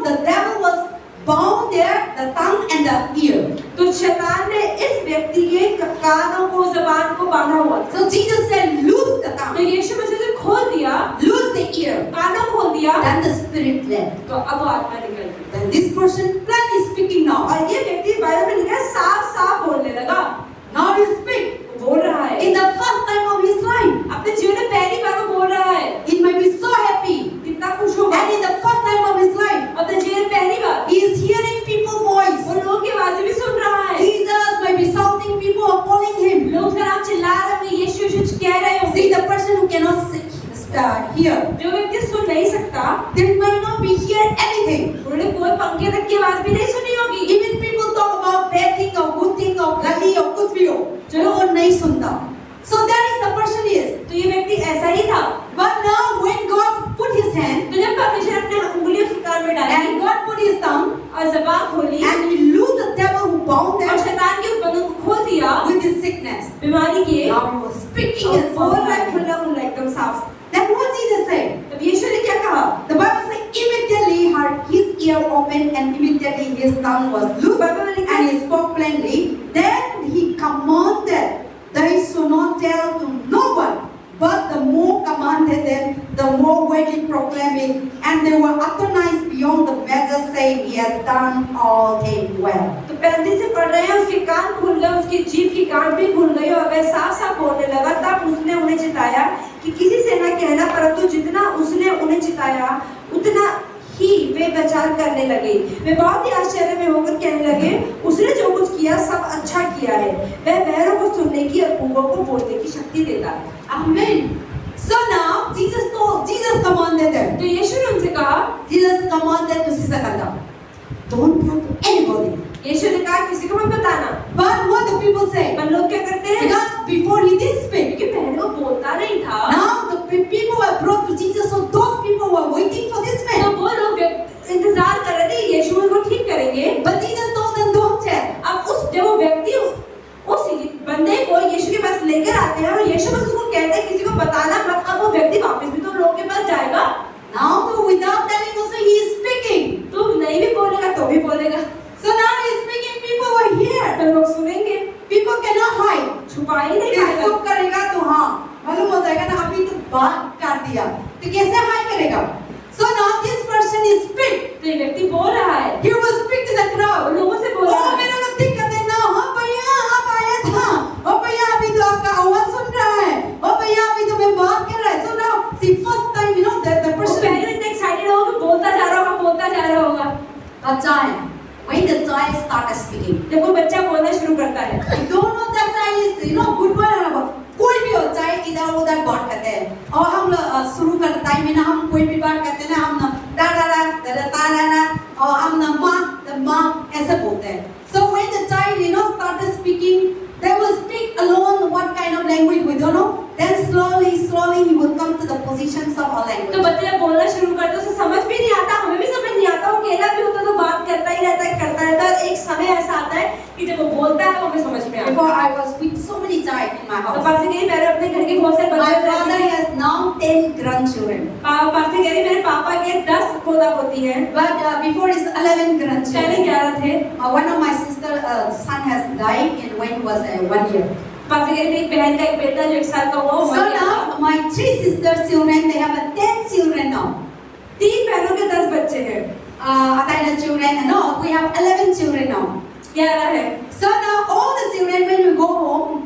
the devil was bound there, the tongue and the ear. तो शैतान ने इस व्यक्ति के कानों को, जबान को बांधा हुआ था। So Jesus said, loose the तो tongue, यीशु मसीह ने खोल दिया, loose the ear. कानों खोल दिया, Then the spirit left. तो अब वो आत्मा निकल गई। Then this person plainly speaking now. और ये व्यक्ति बाइबल में लिखा है साफ साफ बोलने लगा, Now he speak. बोल रहा है। In the first time of his life, अपने जीवन में पहली बार वो बोल रहा है, he might be so happy. कितना खुश होगा। And in the first time of his life, अपने जीवन में पहली बार he is hearing people's voice. वो लोगों की आवाज़ें भी सुन रहा है। Jesus might be shouting, people are calling him. लोग उसका नाम चिल्ला रहे होंगे, यीशु यीशु कह रहे होंगे। See, the person who cannot hear, जो व्यक्ति सुन नहीं सकता, they might not be hear anything. उन्होंने कोई पंखे तक की आवाज भी नहीं सुनी होगी। Even people talk about bad thing or good thing or gully or कुछ भी हो, जो वो नहीं सुनता. So that is the person is. तो ये व्यक्ति ऐसा ही था। But now when God put his hand तो जब परमेश्वर अपने उंगलियों के कान में डाली and God put his tongue और जबान खोली and he loosed the devil who bound और them शैतान के उस बंधन को खोल दिया with his sickness. बीमारी के, Now he was speaking और and बोल रहा है sounding. खुला खुला एकदम साफ। Then what Jesus said? तब यीशु ने क्या कहा? The Bible says immediately his ear opened and immediately his tongue was loosed and he spoke plainly. Then he commanded they should not tell to no one, but the more commanded them, the more widely proclaimed it, and they were astonished beyond the measure, saying, he has done all things well. तो 35 से पढ़ रहे हैं, उसके कान खुल गए, उसकी जीभ की गांठ भी खुल गई और वह साफ साफ बोलने लगा। तब उसने उन्हें चिताया कि किसी से न कहना, परंतु जितना उसने उन्हें चिताया उतना ही वे विचार करने लगे। वे बहुत ही आश्चर्य में होकर कहने लगे, उसने जो कुछ किया सब अच्छा किया है। वह बहरों को सुनने की और गूंगों को बोलने की शक्ति देता है। Amen. So now Jesus commanded them. तो यीशु ने उनसे कहा, Jesus commanded to Sisakanda, don't tell to anybody. यीशु ने कहा किसी को मत बताना। But what the people say? पर लोग क्या करते हैं? Because before he did speak, क्योंकि पहले वो बोलता नहीं था। now the people were brought to Jesus, so those people were waiting for this तो man. वो लोग इंतजार कर रहे थे यीशु उनको ठीक करेंगे। But Jesus told them, don't tell. अब जब वो व्यक्ति उस बंदे को यीशु के पास लेकर आते हैं और यीशु बस उसको कहते हैं किसी को बताना मत। अब वो व्यक्ति वापस भी तो लोगों के पास जाएगा। Now without telling also he is speaking. तो नहीं भी बोलेगा तो भी बोलेगा। So now he is speaking, people were here. तो लोग सुनेंगे, People cannot hide. छुपा ही नहीं ये पाएगा। चुप करेगा तो हाँ मालूम हो जाएगा ना, अभी तो बात कर दिया तो कैसे हाई करेगा. So now this person is speak. तो ये व्यक्ति बोल रहा है, He will speak to the crowd. लोगों से बोल ओ रहा है। मेरा को दिक्कत है ना, हाँ भैया आप आया था, ओ भैया अभी तो आपका आवाज सुन रहा है, ओ भैया अभी तो मैं बात कर रहा है. So now see first time that the वो person पहले इतना एक्साइटेड होगा, बोलता जा रहा होगा। अच्छा when the child started speaking. जब कोई बच्चा बोलना शुरू करता है, I don't know that child is, good boy or not. कोई भी हो चाहे इधर उधर बात करते हैं और हम लोग शुरू करते टाइम में ना हम कोई भी बात करते हैं ना हम ना दा दा दा दा दा दा दा और हम ना माँ ऐसे बोलते हैं. So when the child started speaking, they will speak alone what kind of language we don't know. Then slowly he would come to the positions of our language. तो बच्चा जब बोलना शुरू करता है उसे समझ भी नहीं आता, हमें भी समझ नहीं आता, वो अकेला भी होता है तो बात करता ही रहता है, करता रहता है. एक समय ऐसा आता है कि जब वो बोलता है वो हमें समझ में आता है. Before I was with so many children in my तो house. पास कह मेरे अपने घर के बहुत सारे My बच्चे father has now 10 grandchildren. पास कह मेरे पापा के 10 पोता पोती हैं. But before his 11 पहले grandchildren. 11 थे. One of my sister son has died and when he was 1 year. पास कह मेरी बहन का एक बेटा जो 1 साल का हुआ So now my 3 sisters children they have 10 children now. 3 बहनों के 10 बच्चे हैं. Atayna children no we have 11 children now. 11 है. So now all the children when we go home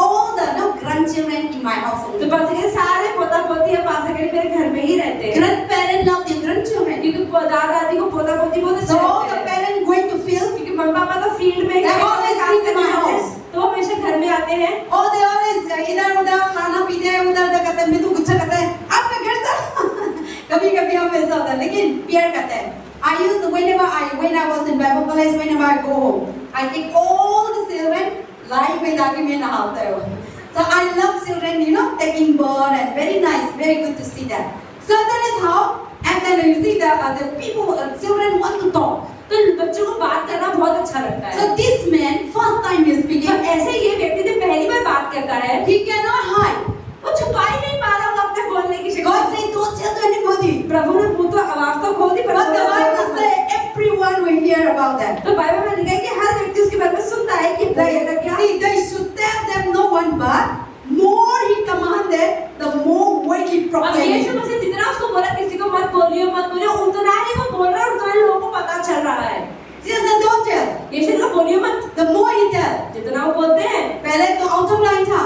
all the grandchildren in my house तो only. पास कह सारे पोता पोती है पास कह मेरे घर में ही रहते हैं. Grandparents love their grandchildren. क्योंकि दादा दादी को पोता पोती बहुत So अच्छे all लगते the हैं. parents going to field. क्योंकि मम्मी पापा तो फील्ड में They always काम bring to my करने आते हैं, house. तो हमेशा घर में आते हैं. Oh, they always इधर उधर खाना पीते हैं उधर उधर करते हैं. मैं तो गुस्सा करता है आपका घर था. कभी-कभी हम ऐसा होता है लेकिन प्यार करते हैं. I used to when I was in Bible college whenever I go home I take all the children live में जाके मैं नहाता हूँ. So I love children taking birth and very nice very good to see that. So that is how and then you see the people children want to talk. तो बच्चों को बात करना बहुत अच्छा लगता है. So this man first time he is तो speaking ऐसे ये व्यक्ति जब पहली बार बात करता है he cannot hide. वो छुपा ही नहीं पा रहा अपने बोलने की शक्ति. God said don't tell anybody. प्रभु ने मुंह तो आवाज तो खोल दी पर But the Bible says everyone will hear about that. तो बाइबल में लिखा है कि हर व्यक्ति उसके बारे में सुनता है कि बोलेगा क्या. They should tell them no one but more he commanded, the more weight he अब proclaimed. यीशु मसीह जितना उसको बोला किसी को मत बोलियो उतना ही वो बोल रहा है और उतना ही लोगों को पता चल रहा है. Jesus said don't tell. यीशु ने बोलियो मत. The more he tell. जितना वो बोलते हैं. पहले तो आउट लाइन था.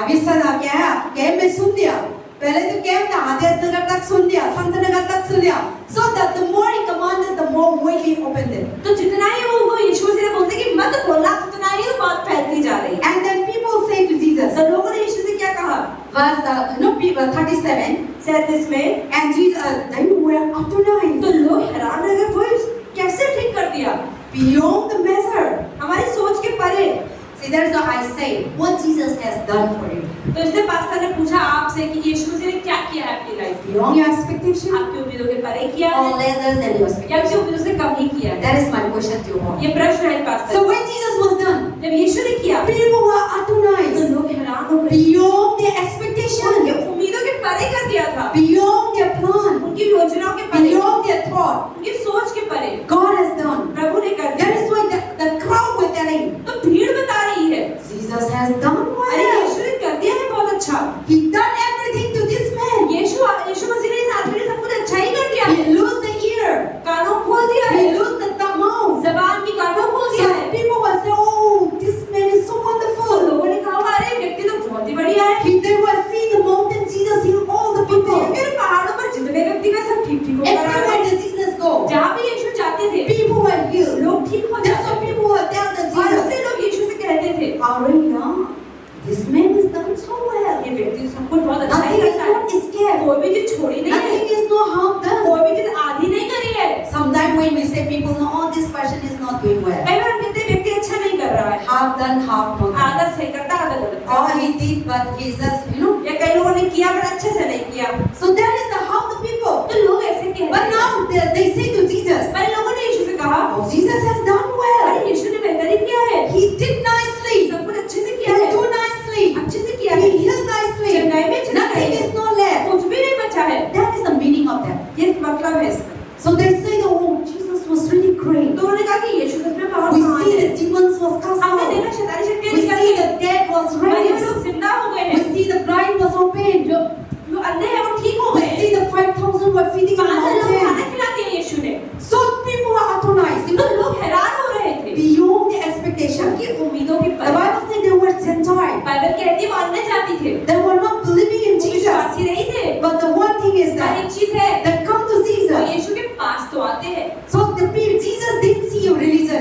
अभी सदा क्या है? कैम में सुन दिया. पहले तो कैम था आदेश नगर तक सुन लिया, संत नगर तक सुन लिया. So that the more he commanded, the more weight he opened it. तो जितना ही वो यीशु मसीह ने बोलते कि मत बोलना उतना ही वो बात फैलती जा रही है. And then people say to Jesus. तो लोगों ने यीशु से क्या कहा? Verse 37. 37 में And Jesus, they were atonized. तो लोग हैरान रह गए, वो कैसे ठीक कर दिया? Beyond the measure. हमारी सोच के परे. See, that's what I say. What Jesus has done for you. तो इसलिए पास्टर ने पूछा आपसे कि यीशु मसीह ने क्या किया है आपकी लाइफ में? Beyond your expectation आपकी उम्मीदों के परे किया or है lesser than your या आपकी expectation? उम्मीदों से कम ही किया है? That is my question to you all. ये प्रश्न है pastor. So when Jesus was done, जब यीशु ने किया people were तो atonized. लोग हैरान हो गए. Beyond their उनकी expectation. उम्मीदों के परे कर दिया था. Beyond their plan. उनकी योजनाओं के परे, Beyond their thought. उनकी सोच के परे God has done. प्रभु ने कर That दिया. is why the crowd were telling, तो भीड़ बता रही है Jesus has done अरे well. यीशु ने कर दिया है बहुत अच्छा. He done everything to this man. यीशु मसीह ने इस आदमी ने सब कुछ अच्छा ही कर दिया है. He loosed the ear. कानों खोल दिया है, He loosed the mouth. जबान की कानों खोल दिया So है. people were saying, oh, this man is so तो wonderful. लोगों ने कहा अरे व्यक्ति तो बहुत ही बढ़िया है. They were seeing the mountain, Jesus healed all the people. फिर पहाड़ों पर जितने व्यक्ति का सब ठीक ठीक हो रहा Everywhere है. did Jesus go, जहाँ भी यीशु जाते थे people were healed. लोग ठीक हो That's जाते what थे. people were telling और Jesus. इसलिए लोग यीशु से कहते थे Hallelujah. This man has done so well. ये व्यक्ति सब कुछ बहुत अच्छा ही Nothing is करता है. not scared. कोई भी चीज छोड़ी नहीं है, Nothing is no harm done. कोई भी चीज आधी नहीं करी है. Sometimes when we say people know, oh, this person is not doing well. कई बार हम कहते हैं व्यक्ति अच्छा नहीं कर रहा है, Half done, half not done. आधा सही करता आधा गलत. Or he did, but he's just, या कई लोगों ने किया पर अच्छे से नहीं किया. So that is how the people. तो लोग ऐसे कहते But हैं. now they say to Jesus, पर लोगों ने यीशु से कहा oh, Jesus has done अरे well. यीशु ने बेहतर ही किया है, He did nicely. सब कुछ अच्छे से He किया है, do nicely. अच्छे से किया He है, healed nicely. चंगाई में चंगाई Nothing है, is not left. कुछ भी नहीं बचा है. That is the meaning of that. ये मतलब है इसका. So they say, oh, Jesus was really great. तो उन्होंने कहा कि यीशु सच में बहुत We महान see है. the demons was cast हमने out. देखा शैतानी शक्तियां We निकल see गई, the dead was मरे हुए raised. लोग जिंदा हो गए We हैं, see the blind was opened. जो अंधे हैं वो ठीक हो We गए हैं. see the 5,000 were feeding on 5,000 लोग खाना mountain. खिला दिया यीशु ने. So people were atonized. तो लोग हैरान हो रहे थे Beyond their expectation. उनकी उम्मीदों के The परे. Bible says they were Gentile. Bible कहती है वो अन्य जाति थे, They were not believing in वो Jesus. विश्वासी नहीं थे. But the one thing is पर that एक चीज है, they come to वो Jesus. यीशु के पास तो आते हैं. So Jesus didn't see a religion.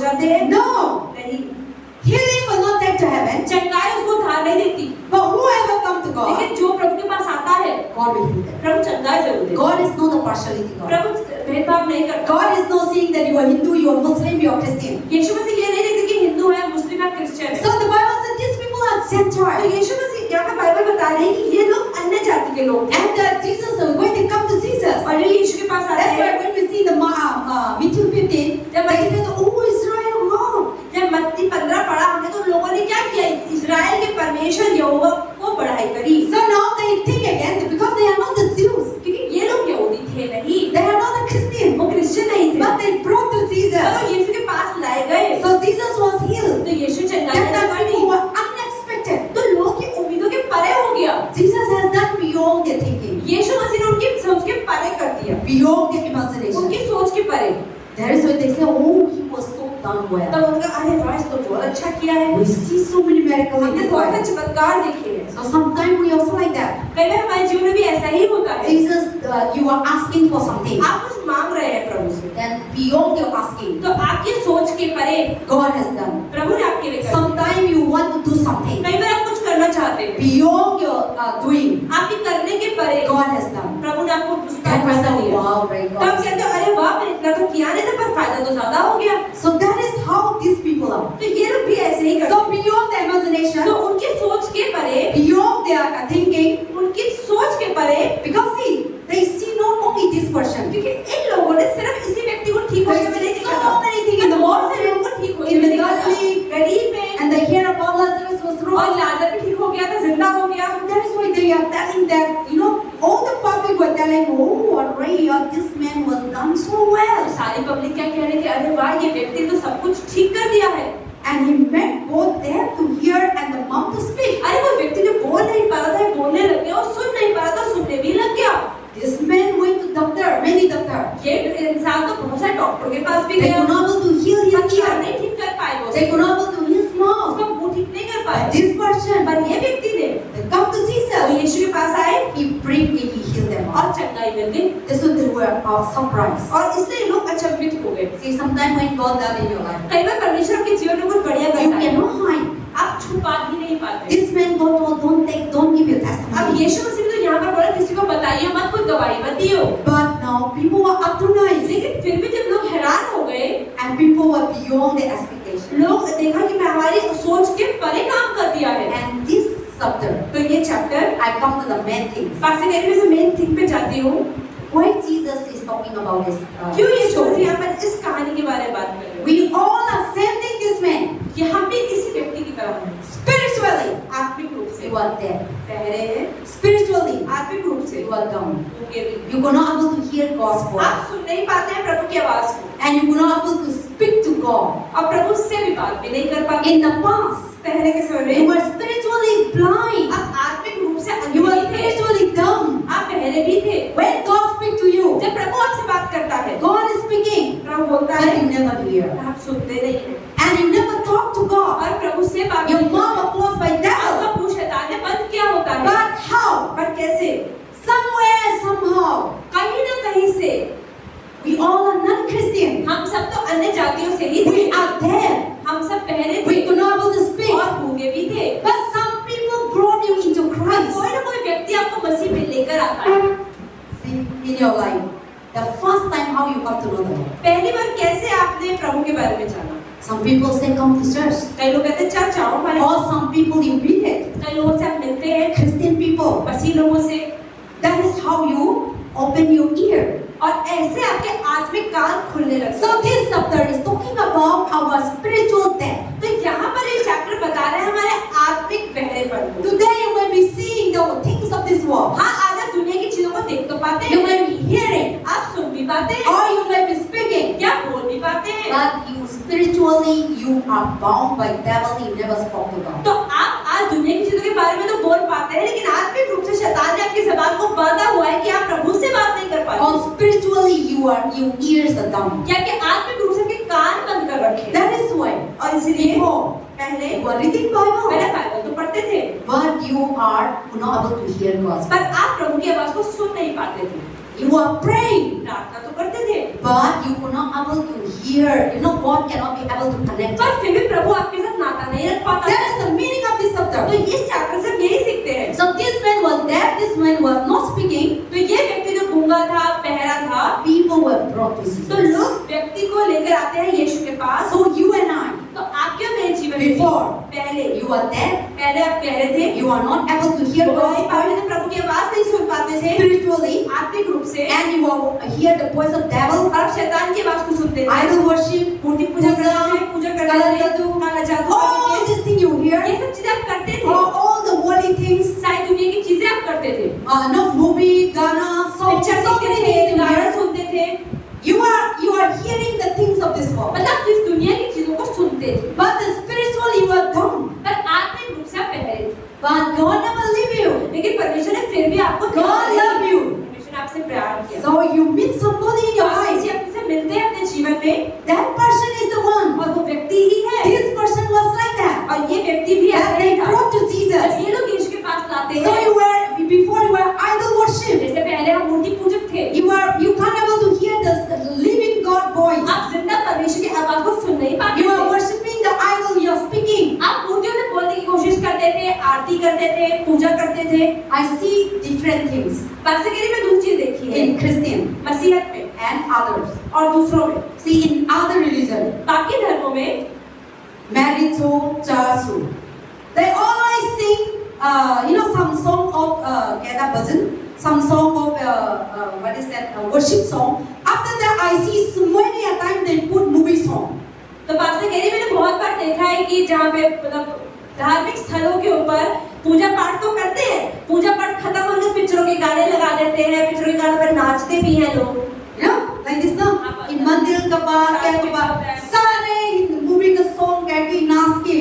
जाते हैं? No. नहीं, Healing will not take to heaven. चंगाई उसको उधार नहीं देती, But whoever come to God, लेकिन जो प्रभु के पास आता है God will heal them. प्रभु चंगाई जरूर देता है। God is not a partiality God. प्रभु भेदभाव नहीं करता। God is not saying that you are Hindu, you are Muslim, you are Christian. यीशु मसीह ये नहीं देखते कि हिंदू है, मुस्लिम है, क्रिश्चियन है। So the Bible said these people are तो Gentiles. यीशु मसीह यहाँ पर बाइबल बता रहे हैं कि ये लोग अन्य जाति के लोग हैं। And Jesus, when they come to Jesus, और ये यीशु के पास आते that's why हैं। when we see the Matthew 15, they said, oh Israel, wow. जब मत्ती 15 पढ़ा हमने तो लोगों ने क्या किया? इजराइल के परमेश्वर यहोवा को बढ़ाई करी। So now they think again because they are not the Jews, क्योंकि ये लोग यहूदी थे नहीं, they are not the Christian, वो क्रिश्चियन नहीं थे, but they brought to Jesus. तो यीशु के पास लाए गए। So Jesus was healed. तो यीशु चंगाई That देना the पड़ी, people were unexpected. तो लोगों की उम्मीदों के परे हो गया। Jesus has done beyond their thinking, यीशु मसीह ने उनकी सोच के परे कर दिया, beyond their imagination. उनकी सोच के परे। That is why they say, oh, he was so done तब well. उनका अरे वाह इसको बहुत अच्छा किया है, We see so many miracles in हमने his बहुत life. से चमत्कार देखे हैं। So sometimes we also like that. कई बार हमारे जीवन में भी ऐसा ही होता है। Jesus, you are asking for something. आप कुछ मांग रहे हैं प्रभु से, Then beyond your asking, तो आपकी सोच के परे God has done. प्रभु ने आपके लिए कर दिया। Sometimes you want to do something. कई बार आप कुछ करना चाहते हैं, Beyond your doing, आपके करने के परे God has done. प्रभु ने आपको उसका That was फायदा a दिया। wow, right? तब God. कहते हो अरे वाह मैंने इतना तो किया नहीं था पर फायदा तो ज्यादा हो गया। So that is how these people are. तो ये लोग भी ऐसे ही करते So हैं। beyond the imagination, तो उनकी सोच के परे, beyond their thinking, उनकी सोच के परे, because see, they see not only this person. क्योंकि इन लोगों ने सिर्फ इसी व्यक्ति को ठीक होने में नहीं देखा था। So many things in the बहुत से लोगों को ठीक होने in में the देखा था। Galilee, गरीब में, and they hear about Lazarus was और rose. लाजर भी ठीक हो गया था, जिंदा हो गया। That is why they are telling that, all the public were telling, oh, Araya, this man was done so well. सारी पब्लिक क्या कह रही थी? अरे वाह ये व्यक्ति तो सब कुछ ठीक कर दिया है। And he made both them to hear and the mouth to speak. अरे वो व्यक्ति जो बोल नहीं पा रहा था बोलने लग गया, और सुन नहीं पा रहा था सुनने भी लग गया। This man went to doctor, many doctors. ये इंसान तो बहुत सारे डॉक्टर के पास भी They गया, could not able to heal his अच्छा ear. नहीं ठीक कर पाए वो, They could not able to heal his mouth. उसका मुंह ठीक नहीं कर पाए। But this person, पर ये व्यक्ति ने they come to वो Jesus. यीशु के पास आए He prayed and he healed them all. और चंगाई मिल गई, That's why they were surprised. और इसलिए लोग अचंभित हो गए। See, sometimes when God does in your life, कई बार परमेश्वर आपके जीवन में कुछ बढ़िया you करता है, cannot hide. आप छुपा ही नहीं पाते। This man God told, don't give your अब testimony. यीशु मसीह ने तो यहाँ पर बोला किसी को बताइए मत, कोई गवाही मत दियो। But now people were astonished लेकिन फिर भी जब लोग हैरान हो गए, and people were beyond their expectation. लोग देखा कि मैं हमारी सोच के परे काम कर दिया है। And this chapter, तो ये chapter I come to the main things. पासे में से मेन थिंग पे जाती हूँ। Why Jesus is talking about this क्यों यीशु मसीह story? यहाँ पर इस कहानी के बारे में बात कर रहे हैं? We all are sending this man. कि हम भी इसी व्यक्ति की तरह हैं, Spiritually, आत्मिक रूप से you are dead. बहरे हैं, Spiritually, आत्मिक रूप से you are down. गूंगे भी। You could not able to hear God's voice. आप सुन नहीं पाते हैं प्रभु की आवाज को, And you could not able to speak to God. और प्रभु से भी बात भी नहीं कर पाते। In the past, पहले के समय you में were spiritually blind. आप आत्मिक रूप से You were अंधे भी थे, spiritually dumb. आप बहरे भी थे। When God speaks to you, जब प्रभु आपसे बात करता है, God is speaking, प्रभु बोलता but है, you never hear. आप सुनते नहीं हैं, And you never talk to God. और प्रभु से बात Your नहीं mouth करते। was closed by devil. आपका मुंह शैतान ने बंद किया होता है, But how? पर कैसे? Somewhere, somehow, कहीं ना कहीं से we all are non-Christian. हम सब तो अन्य जातियों से ही थे, We are there. हम सब बहरे We थे could not able to speak. और गूंगे भी थे। But some people brought you into पर Christ. कोई ना कोई व्यक्ति आपको मसीह में लेकर आता है। See, in your life, the first time how you come to know the Lord. पहली बार कैसे आपने प्रभु के बारे में जाना? Some people say come to church. कई लोग कहते हैं चर्च आओ हमारे, Or some people you meet it. कई लोगों से आप मिलते हैं, Christian people. मसीह लोगों से, That is how you open your ear. और ऐसे आपके आत्मिक कान खुलने लगते So हैं। this chapter is talking about our spiritual death. तो यहाँ पर ये चैप्टर बता रहे हैं हमारे आत्मिक बहरेपन को। Today you may be seeing the things of this world. हाँ, आज आप दुनिया की चीजों को देख तो पाते You हैं, may be hearing, आप सुन भी पाते हैं, or you may be speaking. क्या बोल भी पाते हैं, But you spiritually you are bound by devil. You never spoke to God. तो आप आज दुनिया की चीजों के बारे में तो बोल पाते हैं, लेकिन आत्मिक रूप से शैतान ने आपकी ज़बान को बांधा हुआ है कि आप प्रभु से बात नहीं कर पाते। Or spiritually your ears are dumb. क्या कि आत्मिक रूप से आपके कान बंद कर रखे हैं। That is why और इसलिए before पहले you are reading Bible, पहले बाइबल तो पढ़ते थे, but you are not able to hear God's पर voice. आप प्रभु की आवाज को सुन नहीं पाते थे। You are praying, प्रार्थना तो करते थे, but you were not able to hear. You know, God cannot be able to connect. पर फिर भी प्रभु आपके साथ नाता नहीं रख पाता। That is the meaning of this तो chapter. इस चैप्टर से हम यही सीखते हैं। So this man was deaf, this man was not speaking. तो ये व्यक्ति जो गूंगा था, बहरा था, People were brought to तो Jesus. लोग व्यक्ति को लेकर आते हैं यीशु के पास। So you and I, तो आपके और मेरे जीवन में before पहले you are deaf, पहले आप कह रहे थे, you are not able to hear बोल God's नहीं पाते voice थे, प्रभु की आवाज नहीं सुन पाते थे spiritually, आत्मिक रूप से, and you are hear the voice of devil, और आप शैतान की आवाज को सुनते थे, idol worship, मूर्ति पूजा करते थे, पूजा करते काला थे, जादू, काला जादू all करते these things you थे। hear, ये सब चीजें आप करते थे, all the worldly things, सारी दुनिया की चीजें आप करते थे, no movie, Ghana, song, picture so देखते many थे, things you गाना hear. सुनते थे, You are hearing the things of this world, मतलब आप इस दुनिया की चीजों को सुनते थे, but spiritually you are dumb. पर आत्मिक रूप से आप बहरे थे। But God never leave you. लेकिन परमेश्वर ने फिर भी आपको God love you. परमेश्वर ने आपसे प्यार किया। So you meet somebody in your आप life. किसी अपने से मिलते हैं अपने जीवन में, That person is the one. और वो व्यक्ति ही है, This person was like that. और ये व्यक्ति भी That ऐसा they ही था। brought to और Jesus. ये लोग यीशु के पास लाते So हैं। you were before you were idol worship. जैसे पहले हम मूर्ति पूजक थे, You can't able to hear the living God voice. आप जिंदा परमेश्वर की आवाज को सुन नहीं पाते You are थे। worshiping the idol you are speaking. आप मूर्तियों से बोलने की कोशिश करते थे, आरती करते थे, पूजा करते थे। I see different things पास्टरगिरी में दूसरी चीज देखी है, in Christian मसीहत में and others. और दूसरों में। See in other religion, बाकी धर्मों में Marito, Chasu, they always sing, some song of Geda Bhajan, some song of what is that worship song. After that, I see so many a time they put movie song. तो पास्टरगिरी मैंने बहुत बार देखा है कि जहाँ पे मतलब धार्मिक स्थलों के ऊपर पूजा पाठ तो करते हैं, पूजा पाठ खत्म होने पर पिक्चरों के गाने लगा देते हैं, पिक्चरों के गानों पर नाचते भी हैं लोग। You know, like this now. In मंदिर का पास क्या के पास सारे movie का song कहके नाच के,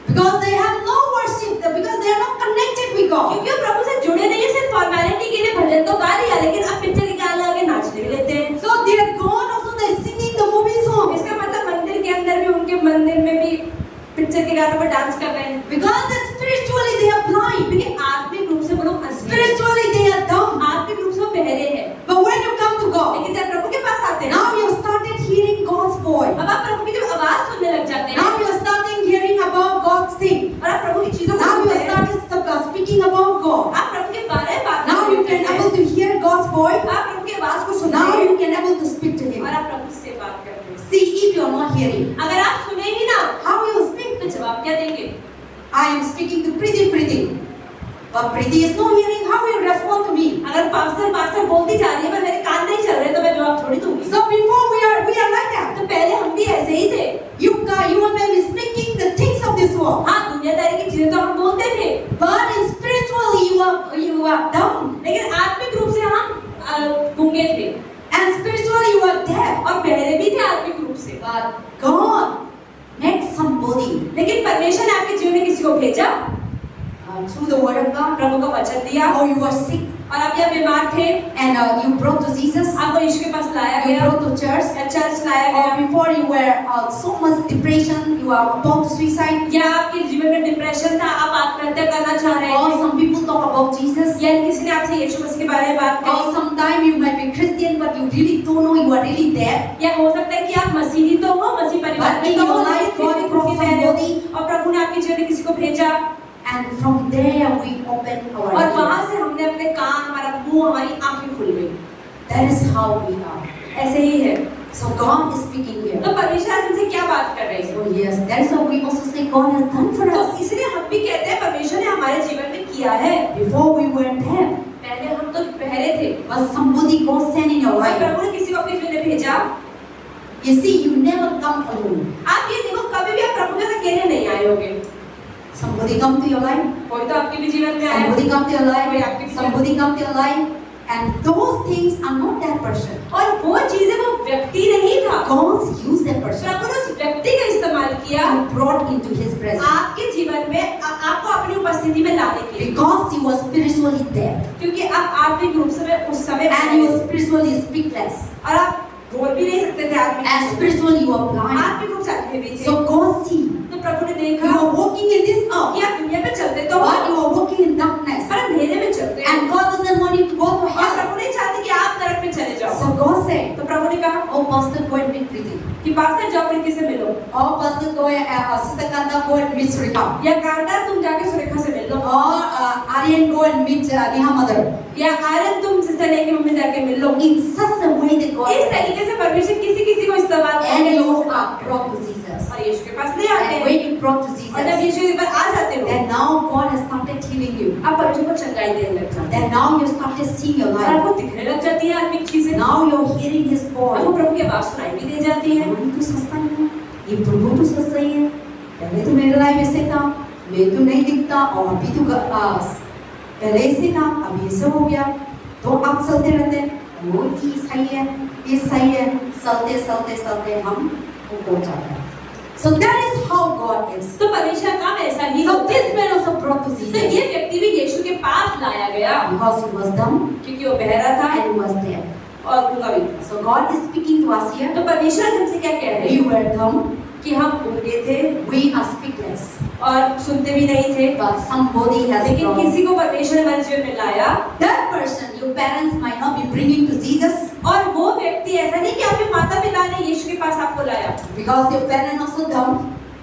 because they have no worship, because they are not connected with God. क्योंकि वो प्रभु से जुड़े नहीं है, सिर्फ फॉर्मेलिटी के लिए भजन तो गा लिया, लेकिन अब पिक्चर के गाने लगा के नाचने भी लेते हैं। So they are gone also they singing the movie song. इसका मतलब मंदिर के अंदर भी, उनके मंदिर में भी पिक्चर के गानों पर डांस कर रहे हैं। Because they spiritually they are blind. क्योंकि आत्मिक रूप से वो लोग अंधे हैं। Spiritually they are dumb. आत्मिक रूप से वो बहरे हैं। But when you come to God, लेकिन जब प्रभु के पास आते हैं, now you started hearing God's voice. अब आप प्रभु की जब आवाज सुनने लग जाते हैं, Now you are starting hearing about God's thing. और आप प्रभु की चीजों को Now you सुनते are हैं, started speaking about God. आप प्रभु के बारे में बात Now you can able to hear God's voice. आप प्रभु की आवाज को सुनते Now हैं, you can able to speak to और Him. आप प्रभु से बात करते हैं। See, if you are not hearing, अगर आप सुने ही ना, how will you speak? तो जवाब क्या देंगे? I am speaking to Preeti, but Preeti is not hearing. How will you respond to me? अगर पास्टर बोलती जा रही है पर मेरे कान नहीं चल रहे, तो मैं जवाब थोड़ी दूंगी। So before we are like that. तो पहले हम भी ऐसे ही थे। You may be speaking the things of this world, हाँ, दुनियादारी की चीजें तो हम बोलते थे, but in spiritually you are dumb, लेकिन आत्मिक रूप से हम गूंगे थे, and spiritually you are deaf. और बहरे भी थे आत्मिक रूप से। But God met somebody लेकिन परमेश्वर ने आपके जीवन में किसी को भेजा, through the word of God. प्रभु का वचन दिया, Or you are sick और आप या बीमार थे, and you brought to Jesus. आपको यीशु के पास लाया You गया, brought to church. या चर्च लाया Or गया, before you were so much depression, you are about to suicide. या आपके जीवन में डिप्रेशन था, आप आत्महत्या करना चाह रहे Or थे, some people talk about Jesus. या किसी ने आपसे यीशु मसीह के बारे में बात Or की, sometime you might be Christian, but you really don't know you are really there. या हो सकता है कि आप मसीही तो हो, मसीह परिवार But में in तो your हो, life, लेकिन God फिर भी brought दुखी रह रहे हो, somebody. और प्रभु ने आपके जीवन में किसी को भेजा, And from there we open our और वहां ears. से हमने अपने कान, हमारा मुंह, हमारी आंखें खुल गई। That is how we are. ऐसे ही है। So God is speaking here. तो परमेश्वर आज हमसे क्या बात कर रहे हैं? So yes, that is why we also say God has done for तो us. इसलिए हम भी कहते हैं परमेश्वर ने हमारे जीवन में किया है। Before we were there, पहले हम तो बहरे थे, but somebody God sent in your और life. प्रभु ने किसी को अपने जीवन में भेजा। You see, you never come alone. आप ये देखो, कभी भी आप प्रभु के साथ अकेले नहीं आए होगे। Somebody come to your life. कोई तो आपके भी जीवन में आया, Somebody come to your कोई life. आपके भी Somebody come to your life. And those things are not that person. और वो चीजें वो व्यक्ति नहीं था, God used that person प्रभु ने उस व्यक्ति का इस्तेमाल किया and brought into His presence. आपके जीवन में आपको अपनी उपस्थिति में लाने के लिए, Because he was spiritually dead क्योंकि आप आत्मिक रूप से उस समय and he was spiritually speechless और आप बोल भी नहीं सकते थे आत्मिक and रूप से, spiritually you are blind. आत्मिक रूप से आत्मिक भी थे। So God see तो प्रभु ने you देखा are walking in this earth, कि आप दुनिया पे चलते तो हो, but you are walking in darkness, पर अंधेरे में चलते हो, and God doesn't want you to go to और hell. प्रभु नहीं चाहते कि आप नरक में उन्होंने कहा oh pastor, go and meet Preeti. कि पास्टर जाओ प्रीति से मिलो, Oh pastor, go and sister Kanda, go and meet Surika. या कांता तुम जाके सुरेखा से मिल लो, Or Aryan, go and meet Neha mother. या आर्यन तुम सिस्टर ने की मम्मी जाके मिल लो। In such a way that God इस तरीके से परमेश्वर किसी किसी को इस्तेमाल and करके you लोगों से are बात करता brought to Jesus. है। और यीशु के पास ले आते And हैं, when you brought to और जब Jesus, यीशु के पास आ जाते हो, then now God has started healing you. आप परमेश्वर को चंगाई देने लग जाते हैं, Then now you started seeing your और life. आपको दिखने लग जाती है आत्मिक चीजें, Now you're hearing His आपको voice. प्रभु की आवाज सुनाई भी दे जाती है। ये तो सस्ता है, ये प्रभु तो सस्ता ही है। पहले तो मेरे लाइफ ऐसे था, मैं तो नहीं दिखता, और अभी तो पहले ऐसे था, अभी ऐसे हो गया। तो आप चलते रहते हैं, वो ये सही है, ये सही है, चलते चलते चलते हम पहुंच जाते हैं। So that is how God is. तो परमेश्वर का काम ऐसा ही So होता this है। man also brought to तो Jesus ये व्यक्ति भी यीशु के पास लाया गया, because he was dumb क्योंकि वो बहरा था and he was deaf. और गूंगा भी था। So God is speaking to us here. तो परमेश्वर हमसे क्या कह रहे We हैं were dumb, कि हम गूंगे थे we are speakless, और सुनते भी नहीं थे, but somebody has लेकिन brought. किसी को परमेश्वर ने हमारे जीवन में लाया। That person, your parents might not be bringing to Jesus और वो व्यक्ति ऐसा नहीं कि आपके माता पिता ने यीशु के पास आपको लाया, because your parents also dumb,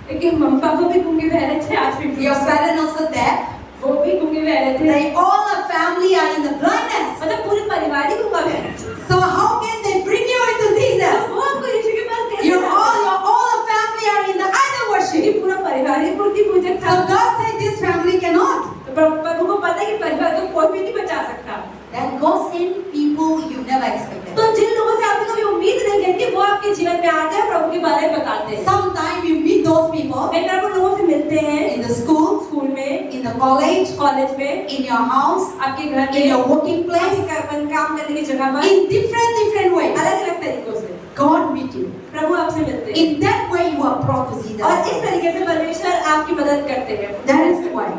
लेकिन मम्मी पापा भी गूंगे बहरे थे, आज भी your parents also deaf. वो भी गूंगे बहरे थे, They all the family are in the blindness. मतलब पूरे परिवार ही गूंगा बहरा था। So how can they bring you into Jesus? तो वो आपको यीशु के पास कैसे Your लाया? all the family are in the idol worship. ये पूरा परिवार ही मूर्ति पूजक था। So God said this family cannot. तो प्रभु को पता है कि परिवार को कोई भी नहीं बचा सकता। Then God sent people you never expected. तो जिन लोगों से आपने कभी उम्मीद नहीं की थी, वो आपके जीवन में आते हैं, प्रभु के बारे में बताते हैं। Sometimes you meet those people कई बार वो लोगों से मिलते हैं in the school, स्कूल में, in the college, कॉलेज में, in your house, आपके घर in में, your working place, आपके काम करने की जगह पर, in different ways. अलग-अलग तरीकों से God meet you. प्रभु आपसे मिलते हैं। In that way you are brought to Jesus. और इस तरीके से परमेश्वर आपकी मदद करते हैं। That is why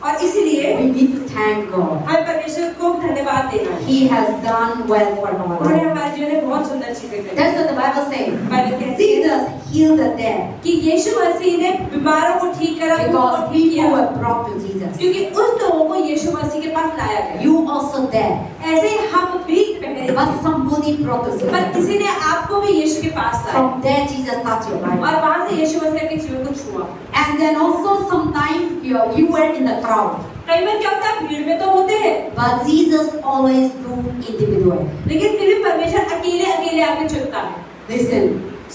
और इसीलिए we need to thank God. हमें परमेश्वर को धन्यवाद देना है। He has done well for our उन्होंने life. हमारे जीवन में बहुत सुंदर चीजें करी। That's what the Bible says. Bible कहती है Jesus healed the dead कि यीशु मसीह ने बीमारों को ठीक करा, because को ठीक people किया, were brought to Jesus. क्योंकि उस लोगों को यीशु मसीह के पास लाया गया। You also dead, ऐसे ही हम भी बहरे थे, but somebody brought us पर Jesus. किसी ने आपको भी यीशु के पास लाया, From there Jesus touched your life. और वहां से यीशु मसीह के जीवन को छुआ। And then also sometimes you were in the crowd, कई बार क्या होता है, भीड़ में तो होते हैं, but Jesus always do individual. लेकिन फिर भी परमेश्वर अकेले अकेले आके चुनता है। Listen,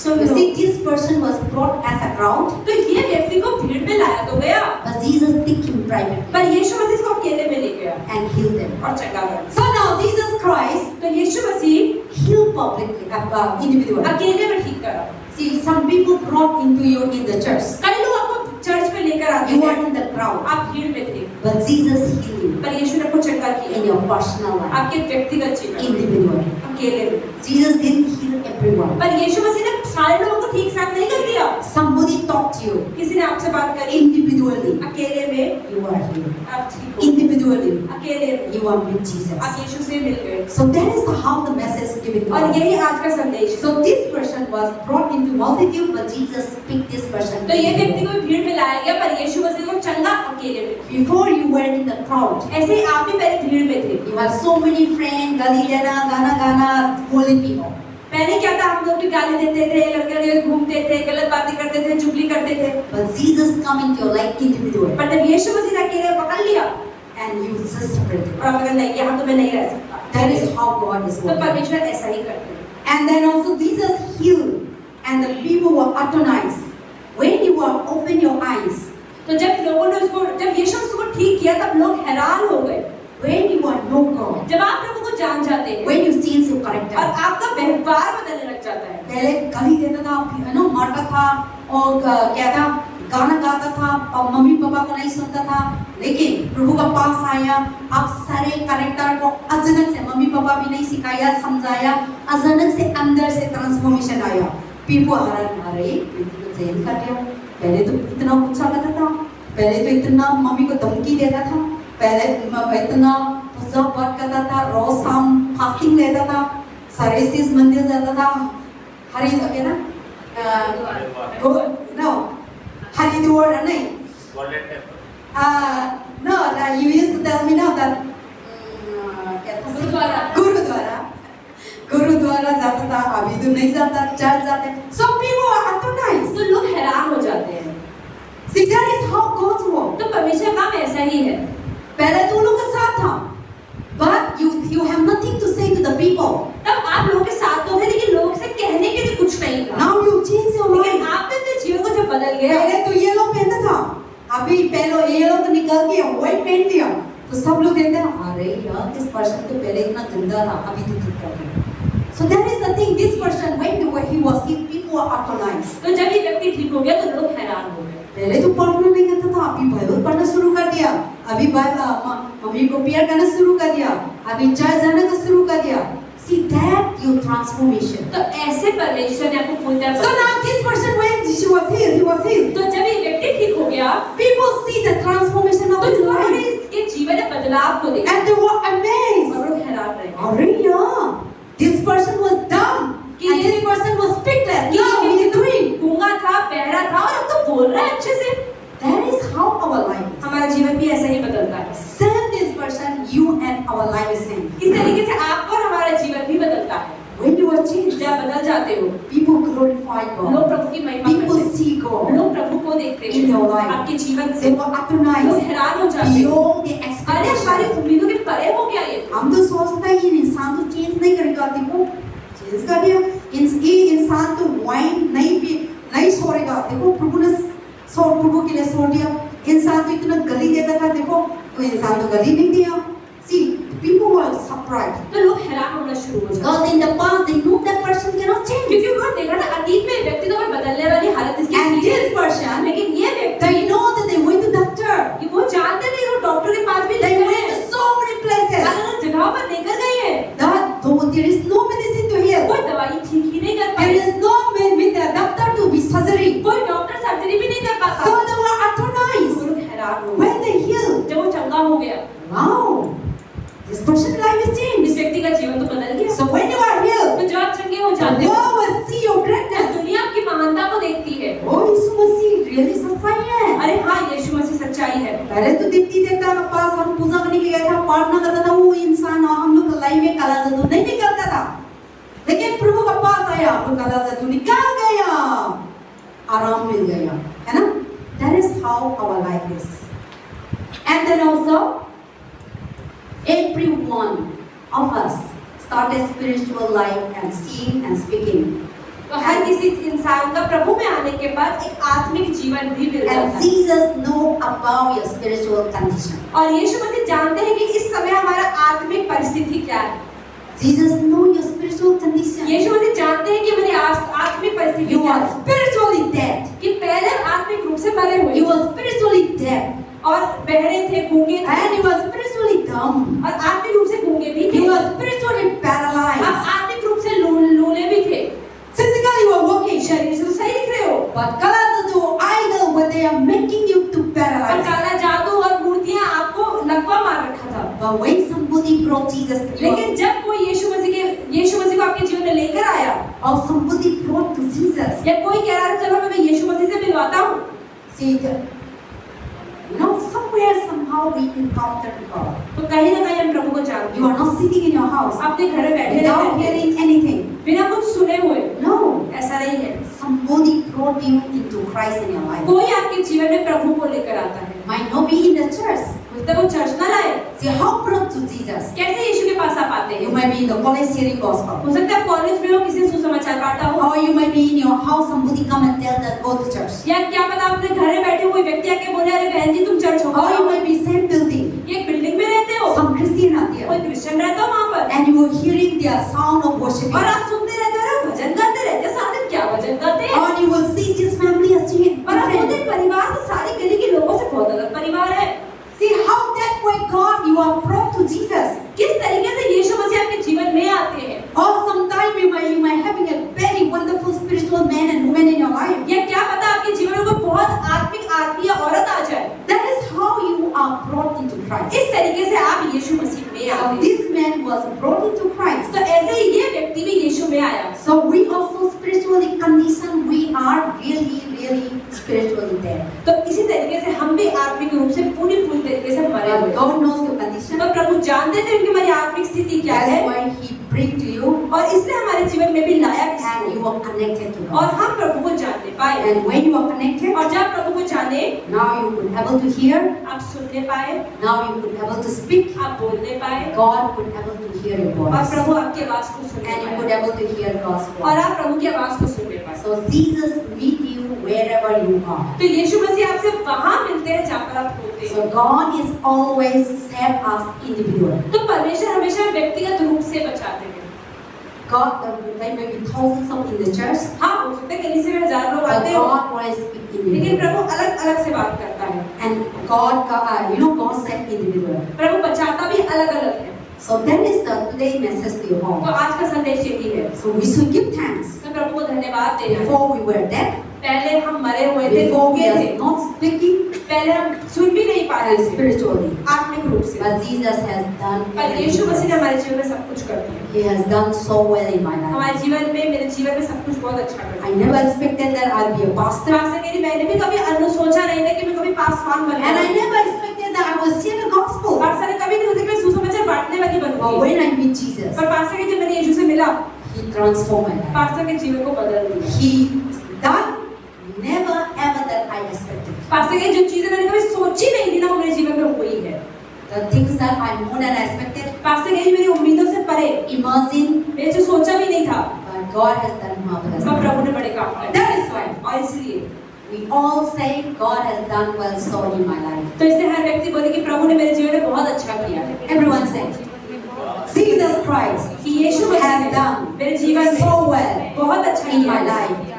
soon you low, see this person was brought as a crowd, तो ये व्यक्ति को भीड़ में लाया तो गया, but Jesus took him privately पर यीशु मसीह इसको अकेले में ले गया and healed them. और चंगा कर दिया। So now Jesus Christ तो यीशु मसीह healed publicly, individually. अकेले में ठीक करा। See, some people brought into you in the church. कई लोग आपको चर्च में लेकर आते You हैं, are in the crowd, आप भीड़ में थे, but Jesus healed you पर यीशु ने आपको चंगा in किया your personal life, आपके व्यक्तिगत जीवन में, individually. अकेले में। Jesus didn't heal everyone. पर यीशु मसीह ने सारे लोगों को ठीक साथ नहीं कर दिया। Somebody talked to you किसी ने आपसे बात करी, individually. अकेले में You are healed. आप ठीक हो, Individually, अकेले में you are with Jesus. आप यीशु से मिल गए। So that is how the message is given to और us. यही आज का संदेश है। So this person was brought into multitude, but Jesus picked this person. तो ये व्यक्ति को भी भीड़ में लाया गया, पर यीशु मसीह को चंगा अकेले में। Before you were in the crowd, ऐसे ही आप भी पहले भीड़ में थे। you have so many friends, gali dena, gana gana, holy people. पहले क्या था, हम लोग भी गाली देते थे, लड़के घूमते थे, गलत बातें करते थे, चुगली करते थे। But Jesus come into your life individually, पर जब यीशु मसीह ने अकेले पकड़ लिया and you just separated. और अगर नहीं, यहाँ तो मैं नहीं रह सकता, That is how God is तो working. परमेश्वर ऐसा ही करते हैं। And then also Jesus healed, and the people were atonized. When you are open your eyes, तो जब लोगों ने उसको, जब यीशु उसको ठीक किया, तब लोग हैरान हो गए। when you are know God, जब आप प्रभु को जान जाते हैं when you change your और character. आपका व्यवहार बदलने लग जाता है। पहले गाली देता था, मारता था, और क्या था, गाना गाता था, और मम्मी पापा को नहीं सुनता था, लेकिन प्रभु का पास आया, आप सारे कैरेक्टर को अचानक से, मम्मी पापा भी नहीं सिखाया, समझाया, अचानक से अंदर से ट्रांसफॉर्मेशन आया। पीपल हरण, अरे प्रीति को चेंज कर दिया, पहले तो इतना गुस्सा करता था, पहले तो इतना मम्मी को धमकी देता था, पहले इतना पूजा पाठ करता था, रोज शाम फास्टिंग लेता था, सारे चीज मंदिर जाता था, हरि क्या ना, no, हरिद्वार नहीं, no, you used to tell me now that gurdwara. Gurdwara जाता था, अभी तो नहीं जाता, चर्च जाते। So people are atonized. तो लोग हैरान हो जाते हैं। See, that is how God's work. तो परमेश्वर का काम ऐसा ही है। पहले तो लोग के साथ था, but you have nothing to say to the people. तब आप लोगों के साथ तो थे, लेकिन लोग से कहने के लिए कुछ नहीं था। Now you change your लेकिन life. आपने अपने जीवन को जब बदल गया, पहले तो ये लोग पहनता था, अभी पहले ये लोग निकल के व्हाइट पहन दिया, तो सब लोग कहते हैं अरे यार इस पर्सन तो पहले इतना गंदा था, अभी तो ठीक कर दिया। So that is the thing. This person when he was sick, people were atonized. तो जब ये व्यक्ति ठीक हो गया तो लोग हैरान हो गए। पहले तो पढ़ना नहीं करता था, अभी बाइबल पढ़ना शुरू कर दिया, अभी मम्मी को प्रेयर करना शुरू कर दिया, अभी चर्च जाने का शुरू कर दिया। See that your transformation. तो ऐसे परमेश्वर ने आपको पूरी तरह So now this person when she was healed, he was healed. तो जब ये व्यक्ति ठीक हो गया, People see the transformation of तो his लोगों ने life इसके जीवन में बदलाव को देखा and they were amazed. और लोग हैरान रहे अरे यार, this person was dumb and this person was speechless. कि Now he ये is doing. गूंगा था, बहरा था और अब तो बोल रहा है अच्छे से। That is how our life is. हमारा जीवन भी ऐसा ही बदलता है। Same this person, you and our life is same. इस तरीके से आपका और हमारा जीवन भी बदलता है। When you are changed, जब बदल जाते हो, people glorify लोग God. प्रभु की महिमा People करते see हैं, God. लोग प्रभु को देखते In your हैं life. आपके जीवन They से, were लोग atonized हैरान हो जाते हैं। beyond the अरे हमारी expectation. उम्मीदों के परे हो गया ये। हम तो सोचते हैं ये इंसान तो चेंज नहीं करेगा, देखो चेंज कर दिया। ये इंसान तो वाइन नहीं छोड़ेगा, देखो प्रभु ने प्रभु के लिए छोड़ दिया। इंसान तो इतना गली देता था, देखो तो इंसान तो गली नहीं दिया। See, people were surprised. तो लोग हैरान होना शुरू हो जाते हैं। Because in the past they knew that person cannot change. क्योंकि उन्होंने देखा था अतीत में व्यक्ति तो कोई बदलने वाली हालत इसकी And थी। this person, लेकिन ये व्यक्ति they know that they went to doctor. कि वो जानते नहीं, वो डॉक्टर के पास भी They लेकर went गए, to so many places. अलग-अलग जगहों पर लेकर गए हैं। That though there is no medicine to heal. कोई दवाई ठीक ही नहीं कर There pi, is no man with a doctor to be surgery. कोई डॉक्टर सर्जरी भी नहीं कर पाता। So they were atonized वो लोग हैरान हो गए when they healed. जब वो चंगा हो गया। Wow, this person's life is changed. इस व्यक्ति का जीवन तो बदल गया। So when you are healed, तो जब आप चंगे हो the जाते हो, world will see your तो greatness. दुनिया आपकी महानता को देखती है। Oh, यीशु मसीह really सच्चाई है। अरे हाँ, यीशु मसीह सच्चाई है। पहले तो दिखती देवता के पास हम पूजा करने के गया था, प्रार्थना करता था, वो इंसान और हम लोग लाइफ में काला जादू नहीं निकलता था, लेकिन प्रभु के पास आया, हम लोग काला जादू निकल गया, आराम मिल गया, है ना? That is how our life is. And then also, every one of us start a spiritual life and seeing and speaking. तो हर किसी इंसान का प्रभु में आने के बाद एक आत्मिक जीवन भी मिल जाता And है। Jesus know about your spiritual condition. और यीशु मसीह जानते हैं कि इस समय हमारा आत्मिक परिस्थिति क्या है। Jesus know your spiritual condition. यीशु मसीह जानते हैं कि हमारी आत्मिक परिस्थिति You क्या are है, spiritually dead. कि पहले हम आत्मिक रूप से मरे हुए You are spiritually dead. और बहरे थे, गूंगे थे, And you are spiritually dumb. और आत्मिक रूप से गूंगे भी थे। You are spiritually आप paralyzed. आत्मिक रूप से लूले भी थे। Physically you are working. शरीर से तो सही दिख रहे हो, But Kalazadu idol where they are making you to और paralyze. काला जादू और मूर्तियां आपको लकवा मार रखा था। But when somebody brought Jesus to you, लेकिन जब कोई यीशु मसीह को आपके जीवन में लेकर आया, or somebody brought to Jesus, या कोई कह रहा है चलो मैं यीशु मसीह से मिलवाता हूँ, see, somewhere somehow we encounter God. तो कहीं ना कहीं हम प्रभु को जानते You हैं। are not sitting in your house अपने घर में बैठे without रहते हैं, hearing anything. बिना कुछ सुने हुए, No, ऐसा नहीं है। somebody brought you into Christ in your life. कोई आपके जीवन में प्रभु को लेकर आता है। Might not be in the church. मतलब वो चर्च ना लाए, See how brought to Jesus. कैसे यीशु के पास आप आते You हैं? might be in the college hearing gospel, हो सकता है आप कॉलेज में हो, किसी से सुसमाचार बांटा हो, or you might be in your house. Somebody come and tell that go to church. या क्या पता अपने घर में बैठे कोई व्यक्ति आके बोले अरे बहन जी तुम चर्च हो, Or you might be same building. ये एक बिल्डिंग में रहते हो, Some Christian are कोई there, क्रिश्चियन रहता हो वहाँ पर, and you are hearing their sound of worshiping. और आप सुनते रहते हो, अरे भजन गाते रहते हैं, सारे क्या भजन गाते हैं, Or you will see this family as और आप different. खुद एक परिवार तो सारी गली के लोगों से बहुत अलग परिवार है। See how that way God you are brought to Jesus. किस तरीके से यीशु मसीह आपके जीवन में आते हैं, Or sometime you might having a very wonderful spiritual man and woman in your life. या क्या पता आपके जीवन में कोई बहुत आत्मिक आदमी या औरत आ जाए। That is how you are brought into Christ. इस तरीके से आप यीशु मसीह में So आते हैं। this man was brought into Christ. तो ऐसे ही ये व्यक्ति भी यीशु में आया। So we also spiritually conditioned. We are really spiritually dead. तो इसी तरीके से हम भी आत्मिक रूप से पूरी तरीके से मरे हुए हैं। God knows your condition. तो प्रभु जानते थे कि हमारी आत्मिक स्थिति क्या है, That's why He bring to you, और इसलिए हमारे जीवन में भी लाया and you are connected to और God. हम प्रभु को जानने पाए। And when you are connected, और जब प्रभु को जाने, now you could able to hear, आप सुनने पाए, now you could able to speak. आप बोलने पाए, God could able to hear your और voice, प्रभु आपकी आवाज को सुनने and you पाए, could able to hear God's और voice. आप प्रभु की आवाज को सुनने पाए। So Jesus meet you wherever you are. तो यीशु मसीह आपसे वहां मिलते हैं जहाँ पर आप होते हैं। So God is always save us individually. तो परमेश्वर हमेशा व्यक्तिगत रूप से बचाते हैं। God, there may be thousands of in the church, हाँ, हो सकता है कहीं से भी हज़ार लोग but आते हो, God always speak लेकिन individually. प्रभु अलग अलग से बात करता है। And God sent individually. प्रभु बचाता भी अलग अलग है। So that is the today's message to you तो all. आज का संदेश यही है। So we should give thanks. तो प्रभु को धन्यवाद देना है। Before we were dead, पहले हम मरे हुए थे, before we गूंगे are थे, not speaking पहले हम सुन भी नहीं पाते and थे spiritually, आत्मिक रूप से, but Jesus has done पर यीशु मसीह ने everything. हमारे जीवन में सब कुछ कर दिया। He has done so well in my life. हमारे जीवन में, मेरे जीवन में सब कुछ बहुत अच्छा कर I दिया। never expected that I'll be a pastor, pastor के लिए मैंने भी कभी सोचा नहीं था कि मैं कभी पासवान and I बनूंगा। never expected that I will share the gospel. Pastor ने कभी नहीं सोचा कि मैं सुसमाचार बांटने वाली But बनूंगी। when I meet Jesus, पर पास्टर के जब मैंने यीशु से मिला, He transformed my life. Pastor के जीवन को बदल दिया। He done never ever that I expected. Pastor की जो चीजें मैंने कभी सोची नहीं थी ना, वो मेरे जीवन में हुई है। The things that I more than I expected, pastor की मेरी उम्मीदों से परे, imagine, मैंने जो सोचा भी नहीं था, but God has done marvelous. वह प्रभु ने बड़े काम कर That is why और इसलिए we all say God has done well so in my life. तो इसलिए हर व्यक्ति बोले कि प्रभु ने मेरे जीवन में बहुत अच्छा किया है। Everyone say, Jesus Christ कि यीशु मसीह has ने done मेरे जीवन में so well बहुत अच्छा in किया my है। life.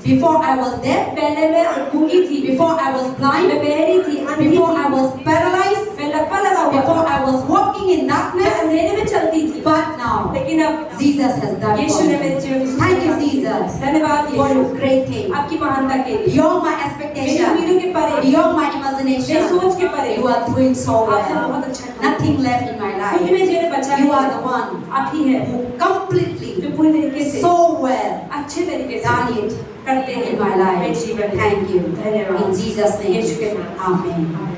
Before I was dead, पहले मैं गूंगी थी, before I was blind, मैं बहरी थी, अंधी before थी, I was paralyzed, मैं लकवा लगा हुआ before था, I was walking in मैं darkness, अंधेरे में चलती थी, but now लेकिन अब Jesus has done Yeshu for ने me. मेरे जीवन में Thank you, Jesus, धन्यवाद for Yeshu, your great thing. आपकी महानता के लिए, Beyond my मेरी expectation, उम्मीदों के परे, beyond my मेरी imagination, सोच के परे, you are doing so आपने well. बहुत अच्छा किया। Nothing left in my क्योंकि life. मेरे जीवन में बचा You है, are the one आप ही है who completely, जो पूरी तरीके से so well अच्छे तरीके से done it करते हैं in my मेरे life. जीवन में। Thank you. धन्यवाद In Jesus' name. यीशु के नाम। Amen. आमीन।